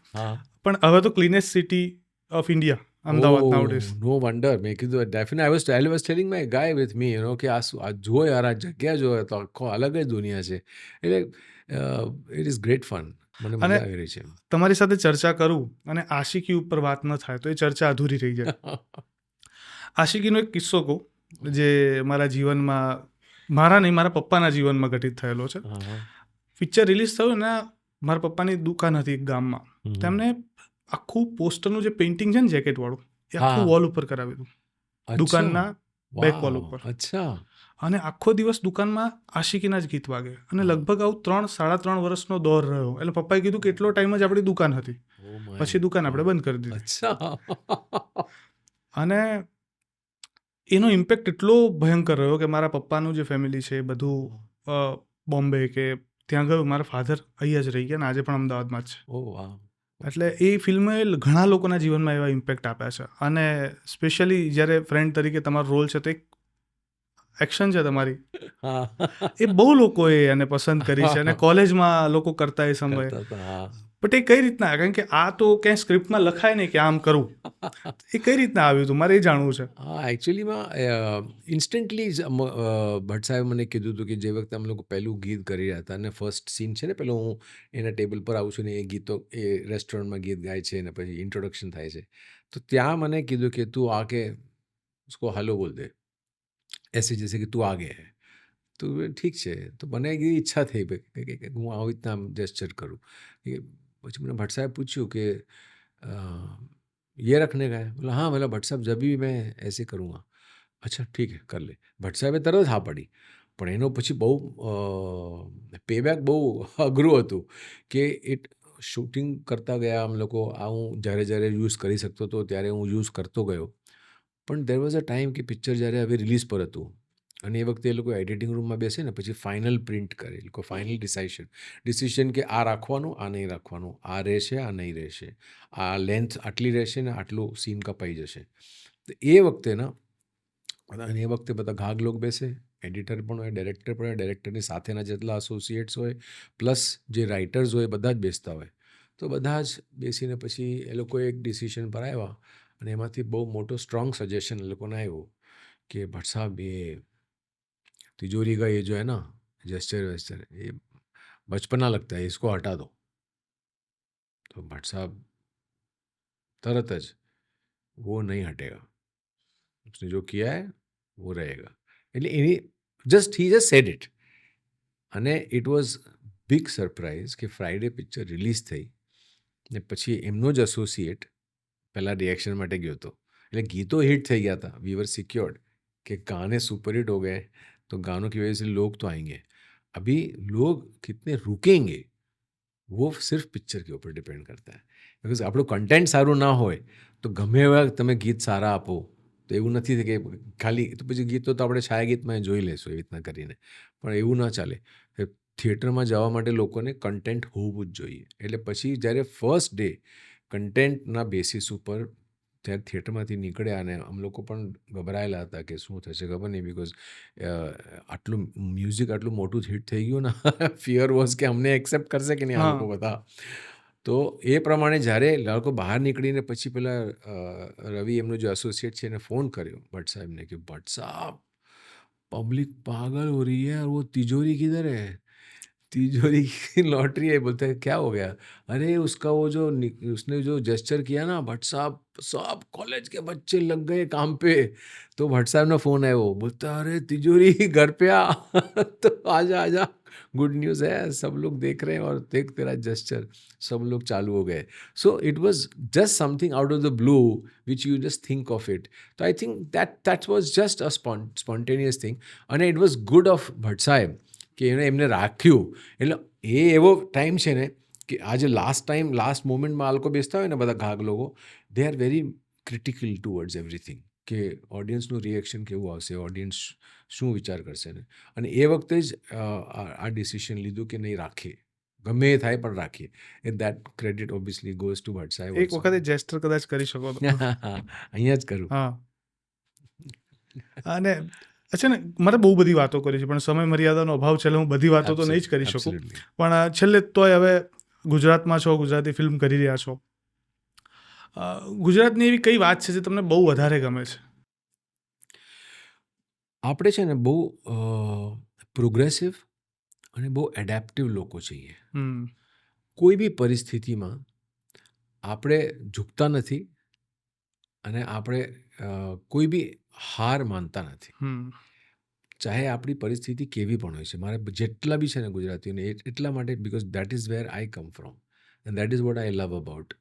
પણ હવે તો cleanest city of India Ahmedabad nowadays. No wonder. મેં કીધું definite. I was telling my guy with me કે આ જો યાર, આ જગ્યા જો તો આખો અલગ જ દુનિયા છે. એટલે ઇટ ઇઝ ગ્રેટ ફન. મને મજા આવી રહી છે. તમારી સાથે ચર્ચા કરું અને આશિકી ઉપર વાત ન થાય તો એ ચર્ચા અધૂરી રહી જાય. આશિકીનો એક કિસ્સો કહું જે મારા જીવનમાં, મારા પપ્પાના જીવનમાં ઘટિત થયેલો છે. પિક્ચર રિલીઝ થયું ને, મારા પપ્પાની દુકાન હતી એક ગામમાં. તેમને આખું પોસ્ટરનું જે પેઇન્ટિંગ છે ને જેકેટ વાળું, એ આખું વોલ ઉપર કરાવ્યું હતું દુકાનના બેક વોલ ઉપર. અચ્છા. અને આખો દિવસ દુકાનમાં આશિકીના જ ગીત વાગે અને લગભગ આવું 3-3.5 વર્ષનો દોર રહ્યો. એટલે પપ્પાએ કીધું કે એટલો ટાઈમ જ આપણી દુકાન હતી, પછી દુકાન આપણે બંધ કરી દીધી. અચ્છા. અને એનો ઇમ્પેક્ટ એટલો ભયંકર રહ્યો કે મારા પપ્પાનું જે ફેમિલી છે એ બધું બોમ્બે કે ત્યાં ગયું. મારા ફાધર અહીંયા જ રહી ગયા ને આજે પણ અમદાવાદમાં જ છે. ઓ વાહ. એટલે એ ફિલ્મે ઘણા લોકોના જીવનમાં એવા ઇમ્પેક્ટ આપ્યા છે. અને સ્પેશિયલી જ્યારે ફ્રેન્ડ તરીકે તમારો રોલ છે તો એક એક્શન છે તમારી, એ બહુ લોકોએ એને પસંદ કરી છે અને કોલેજમાં લોકો કરતા એ સમયે. બટ એ કઈ રીતના, કારણ કે આ તો ક્યાંય સ્ક્રિપ્ટમાં લખાય નહીં કે આમ કરવું, એ કઈ રીતના આવ્યું હતું મારે એ જાણવું છે. હા, એકચ્યુઅલીમાં ઇન્સ્ટન્ટલી જ ભટ્ટ સાહેબ મને કીધું હતું કે જે વખતે અમે લોકો પહેલું ગીત કરી રહ્યા હતા અને ફર્સ્ટ સીન છે ને, પેલો હું એના ટેબલ પર આવું છું ને એ ગીતો એ રેસ્ટોરન્ટમાં ગીત ગાય છે અને પછી ઇન્ટ્રોડક્શન થાય છે, તો ત્યાં મને કીધું કે તું આકે ઉસકો હાલો બોલ દે, એસે જૈસે કે તું આગે હે. તો ઠીક છે. તો મને એ ઈચ્છા થઈ કે હું આવી રીતના જેસ્ચર કરું. પછી મને ભટ્ટ સાહેબ પૂછ્યું કે ये रखने का है? बोला हाँ. बोला भट्ट साहब जब भी मैं ऐसे करूँगा. अच्छा ठीक है कर ले. ભટ્ટ સાહેબે તરત હા પડી. પણ એનો પછી બહુ પેબેક બહુ અઘરું હતું કે શૂટિંગ કરતા ગયા અમે લોકો. આ હું જ્યારે યુઝ કરી શકતો હતો ત્યારે હું યુઝ કરતો ગયો. પણ દેર વોઝ અ ટાઈમ કે પિક્ચર જ્યારે હવે રિલીઝ પર હતું અને એ વખતે એ લોકો એડિટિંગ રૂમમાં બેસે ને પછી ફાઇનલ પ્રિન્ટ કરે, એ લોકો ફાઇનલ ડિસિશન કે આ રાખવાનું, આ નહીં રાખવાનું, આ રહેશે, આ નહીં રહેશે, આ લેન્થ આટલી રહેશે ને આટલું સીન કપાઈ જશે. તો એ વખતે ના, અને એ વખતે બધા ઘાગ લોક બેસે, એડિટર પણ હોય, ડાયરેક્ટર પણ હોય, ડાયરેક્ટરની સાથેના જેટલા એસોસિએટ્સ હોય પ્લસ જે રાઇટર્સ હોય બધા જ બેસતા હોય. તો બધા જ બેસીને પછી એ લોકોએ એક ડિસિશન પર આવ્યા અને એમાંથી બહુ મોટો સ્ટ્રોંગ સજેશન એ લોકોને આવ્યું કે ભટ્ટ સાहब ये तिजोरी का ये जो है ना जेस्चर वेस्चर ये बचपना लगता है, इसको हटा दो. तो भट्ट साहब तरत જ वो नहीं हटेगा, उसने जो किया है वो रहेगा. એટલે એની હી જસ્ટ સેડ ઇટ. અને ઇટ વોઝ બિગ સરપ્રાઇઝ કે ફ્રાઈડે પિક્ચર રિલીઝ થઈ ને પછી એમનો જ એસોસિએટ પહેલાં રિએક્શન માટે ગયો હતો. એટલે ગીતો હિટ થઈ ગયા था, वी वर सिक्योर्ड कि गाने सुपर हिट हो गए तो गानों की वजह से लोग तो आएंगे. अभी लोग कितने रुकेंगे वो सिर्फ पिक्चर के ऊपर डिपेंड करता है. बिकॉज આપણું કન્ટેન્ટ સારું ના હોય તો ગમે એવા તમે ગીત સારા આપો તો એવું નથી કે ખાલી તો પછી ગીતો તો આપણે છાયા ગીતમાં જોઈ લેશું એવી રીતના કરીને, પણ એવું ના ચાલે. થિયેટરમાં જવા માટે લોકોને કન્ટેન્ટ હોવું જ જોઈએ. એટલે પછી જ્યારે ફર્સ્ટ ડે કન્ટેન્ટના બેસિસ ઉપર ત્યારે થિયેટરમાંથી નીકળ્યા અને અમે લોકો પણ ગભરાયેલા હતા કે શું થશે ખબર નહીં. બિકોઝ આટલું મ્યુઝિક આટલું મોટું હિટ થઈ ગયું ને, ફિયર વોઝ કે અમને એક્સેપ્ટ કરશે કે નહીં આ લોકો બધા. તો એ પ્રમાણે જ્યારે લોકો બહાર નીકળીને પછી પેલા રવિ એમનો જે એસોસિએટ છે એને ફોન કર્યો ભટ્ટ સાહેબને કે ભટ્ટ સાहब पब्लिक पागल हो रही है और वो तिजोरी किधर है, तिजोरी की लॉटरी है. बोलते हैं क्या हो गया? अरे उसका वो जो उसने जो जेस्चर किया ना भट्ट साहब, सब कॉलेज के बच्चे लग गए काम पे. तो भट्ट साहब ने फ़ोन आया, वो बोलता अरे तिजोरी घर पे आ तो आजा आजा, गुड न्यूज़ है, सब लोग देख रहे हैं और देख तेरा जेस्चर, सब लोग चालू हो गए. So it was just something out of the blue which you just think of it. तो I think that was just a spontaneous thing. અને it was good of Bhatt saheb કે એમને રાખ્યું. એટલે એ એવો ટાઈમ છે ને કે આજે લાસ્ટ મોમેન્ટમાં આ લોકો બેસતા હોય ને બધા ઘાગ લોકો, they are very critical towards everything કે ઓડિયન્સનું રિએક્શન કેવું આવશે, ઓડિયન્સ શું વિચાર કરશે ને. અને એ વખતે જ આ ડિસિશન લીધું કે નહીં રાખીએ, ગમે એ થાય પણ રાખીએ. એ that credit obviously goes to Bhatt saheb. એક વખતે જેસ્ટર કદાચ કરી શકો તો અહીંયા જ કરું. હા. અને અચ્છા ને, મારે બહુ બધી વાતો કરી છે પણ સમય મર્યાદાનો અભાવ છે એટલે હું બધી વાતો તો નહીં જ કરી શકું. પણ છેલ્લે તોય હવે ગુજરાતમાં છો, ગુજરાતી ફિલ્મ કરી રહ્યા છો, ગુજરાતની એવી કઈ વાત છે જે તમને બહુ વધારે ગમે છે? આપણે છે ને બહુ પ્રોગ્રેસિવ અને બહુ એડેપ્ટિવ લોકો છીએ. કોઈ બી પરિસ્થિતિમાં આપણે ઝૂકતા નથી અને આપણે કોઈ બી હાર માનતા નથી, ચાહે આપણી પરિસ્થિતિ કેવી પણ હોય છે. મારે જેટલા બી છે ને ગુજરાતીઓને એટલા માટે, because that is where I come from and that is what I love about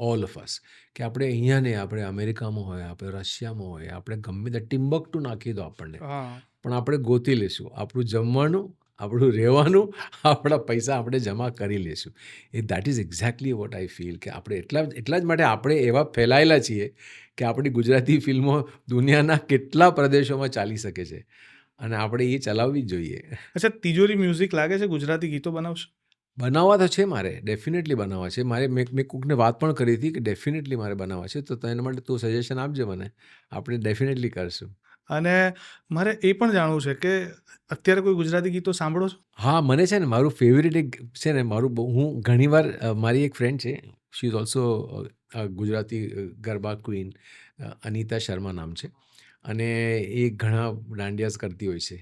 all of us, કે આપણે અહીંયા નહીં, આપણે અમેરિકામાં હોય, આપણે રશિયામાં હોય, આપણે ગમે ત્યાં ટિમ્બકટુ નાખી દો આપણને, હા પણ આપણે ગોતી લેશું. આપણું જમવાનું, આપણું રહેવાનું, આપણા પૈસા આપણે જમા કરી લેશું. That is exactly what I feel, કે આપણે એટલા જ માટે આપણે એવા ફેલાયેલા છીએ કે આપણી ગુજરાતી ફિલ્મો દુનિયાના કેટલા પ્રદેશોમાં ચાલી શકે છે, અને આપણે એ ચલાવવી જ જોઈએ. અચ્છા, તિજોરી મ્યુઝિક લાગે છે ગુજરાતી ગીતો બનાવશો? બનાવવા તો છે મારે, ડેફિનેટલી બનાવવા છે મારે. મેં કોકને વાત પણ કરી હતી કે ડેફિનેટલી મારે બનાવવા છે, તો એના માટે તું સજેશન આપજે મને, આપણે ડેફિનેટલી કરશું. અને મારે એ પણ જાણવું છે કે અત્યારે કોઈ ગુજરાતી ગીતો સાંભળો છો? હા, મને છે ને મારું ફેવરેટ એક છે ને મારું હું ઘણીવાર મારી એક ફ્રેન્ડ છે, she is also Gujarati garba queen, Anita Sharma નામ છે, અને એ ઘણા દાંડિયાસ કરતી હોય છે.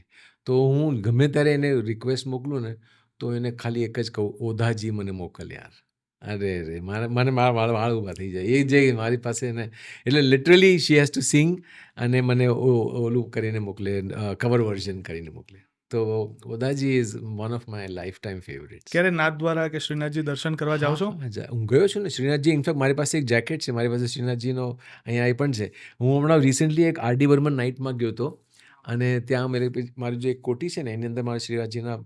તો હું ગમે ત્યારે એને રિક્વેસ્ટ મોકલું ને તો એને ખાલી એક જ કહું, ઓધાજી મને મોકલ યાર. અરે મને મારા વાળ ઊભા થઈ જાય એ જે મારી પાસે ને, એટલે literally she has to sing, અને મને ઓલું કરીને મોકલે, કવર વર્ઝન કરીને મોકલે. તો ઓદાજી is one of my life time favourite. ક્યારે નાથ દ્વારા કે શ્રીનાથજી દર્શન કરવા જાઓ છો? હું ગયો છું ને શ્રીનાથજી. ઇનફેક્ટ મારી પાસે એક જેકેટ છે, મારી પાસે શ્રીનાથજીનો અહીંયા એ પણ છે. હું હમણાં રિસેન્ટલી એક આરડી બર્મન નાઇટમાં ગયો હતો, અને ત્યાં મારી જે એક કોટી છે ને એની અંદર મારા શ્રીનાથજીના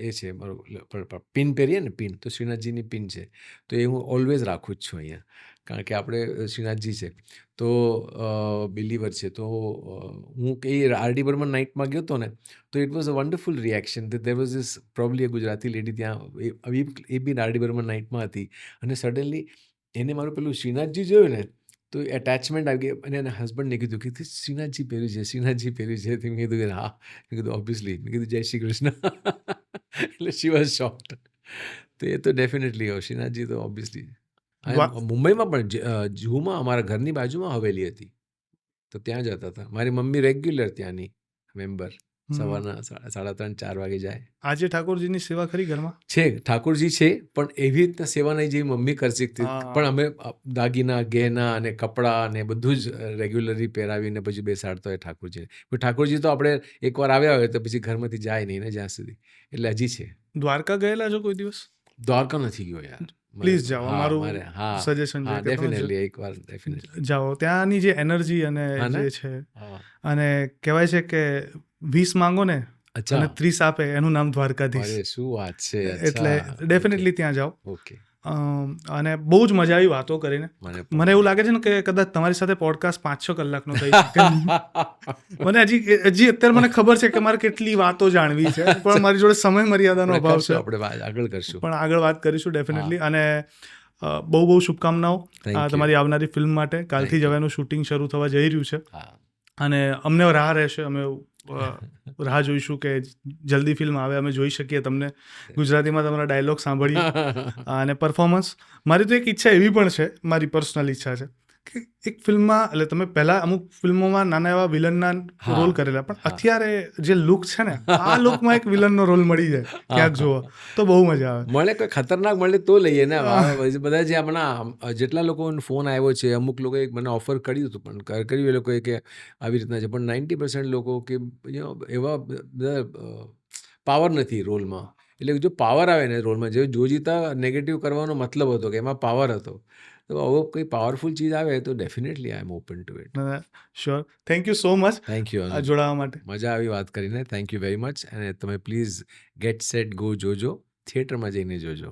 એ છે, મારું પિન પહેરીએ ને પિન, તો શ્રીનાથજીની પિન છે, તો એ હું ઓલવેઝ રાખું જ છું અહીંયા, કારણ કે આપણે શ્રીનાથજી છે તો બિલીવર છે. તો હું એ આરડી બર્મન નાઇટમાં ગયો હતો ને, તો it was a wonderful reaction. There was this probably a Gujarati lady ત્યાં, એ બી આરડી બર્મન નાઇટમાં હતી, અને સડનલી એને મારું પેલું શ્રીનાથજી જોયું ને તો એટેચમેન્ટ આવી ગઈ, અને એના હસબન્ડને કીધું કે શ્રીનાથજી પહેર્યું છે, શ્રીનાથજી પહેર્યું છે. મેં કીધું કે હા, મેં કીધું ઓબ્વિયસલી, મેં કીધું જય શ્રી કૃષ્ણ. એટલે શી વોઝ શોક્ડ. તો એ તો ડેફિનેટલી શ્રીનાથજી તો ઓબ્વિયસલી. મુંબઈમાં પણ જૂમાં અમારા ઘરની બાજુમાં હવેલી હતી, તો ત્યાં જતા હતા. મારી મમ્મી રેગ્યુલર ત્યાંની મેમ્બર, સવારના 3:30-4 વાગે જાય. આજે ઠાકોરજીની સેવા ખરી ઘરમાં? છે, ઠાકોરજી છે, પણ એવી રીતના સેવા નહીં જેવી મમ્મી કરી શકતી. પણ અમે દાગીના, ગહેના અને કપડાં અને બધું જ રેગ્યુલરલી પહેરાવીને પછી બેસાડતા હોય ઠાકોરજીને. ઠાકોરજી તો આપણે એકવાર આવ્યા હોય તો પછી ઘરમાંથી જાય નહીં ને જ્યાં સુધી, એટલે હજી છે. દ્વારકા ગયેલા છો કોઈ દિવસ? દ્વારકા નથી ગયો યાર. પ્લીઝ જાઓ, અમારું સજેશન છે. ડેફિનેટલી એકવાર ડેફિનેટલી જાઓ. ત્યાંની જે એનર્જી અને જે છે, અને કહેવાય છે કે 20 માંગો ને અને 30 આપે, એનું નામ દ્વારકાધીશ. શું વાત છે. એટલે ડેફિનેટલી ત્યાં જાઓ. ઓકે. અને બહુ જ મજા આવી વાતો કરીને. મને એવું લાગે છે ને કે કદાચ તમારી સાથે પોડકાસ્ટ 5-6 કલાકનો થઈ શકે. મને હજી અત્યારે મને ખબર છે કે મારે કેટલી વાતો જાણવી છે, પણ મારી જોડે સમય મર્યાદાનો અભાવ છે. આપણે આગળ કરશું, પણ આગળ વાત કરીશું ડેફિનેટલી. અને બહુ શુભકામનાઓ તમારી આવનારી ફિલ્મ માટે. કાલથી જ હવે એનું શૂટિંગ શરૂ થવા જઈ રહ્યું છે, અને અમને રાહ રહેશે, અમે રાહ જોઈશું કે જલ્દી ફિલ્મ આવે, અમે જોઈ શકીએ તમને ગુજરાતીમાં તમારા ડાયલોગ સાંભળીએ અને પરફોર્મન્સ. મારી તો એક ઈચ્છા એવી પણ છે, મારી પર્સનલ ઈચ્છા છે કે એક ફિલ્મમાં, એટલે તમે પહેલાં અમુક ફિલ્મોમાં નાના એવા વિલનના રોલ કરેલા, પણ અત્યારે જે લુક છે ને, આ લુકમાં એક વિલનનો રોલ મળી જાય ક્યાંક જોવા તો બહુ મજા આવે. મળે કોઈ ખતરનાક મળે તો લઈએ ને. બધા જે હમણાં જેટલા લોકોનો ફોન આવ્યો છે, અમુક લોકોએ મને ઓફર કર્યું હતું, પણ કર્યું એ લોકોએ કે આવી રીતના છે, પણ 90% લોકો કે એવા બધા પાવર નથી રોલમાં. એટલે જો પાવર આવે ને રોલમાં, જે જોજીતા નેગેટિવ કરવાનો મતલબ હતો કે એમાં પાવર હતો, તો આવો કોઈ પાવરફુલ ચીજ આવે તો definitely I am open to it. Sure. Thank you so much. Thank you જોડાવા માટે. મજા આવી વાત કરીને. Thank you very much. અને તમે પ્લીઝ ગેટ સેટ ગો જોજો, થિયેટરમાં જઈને જોજો.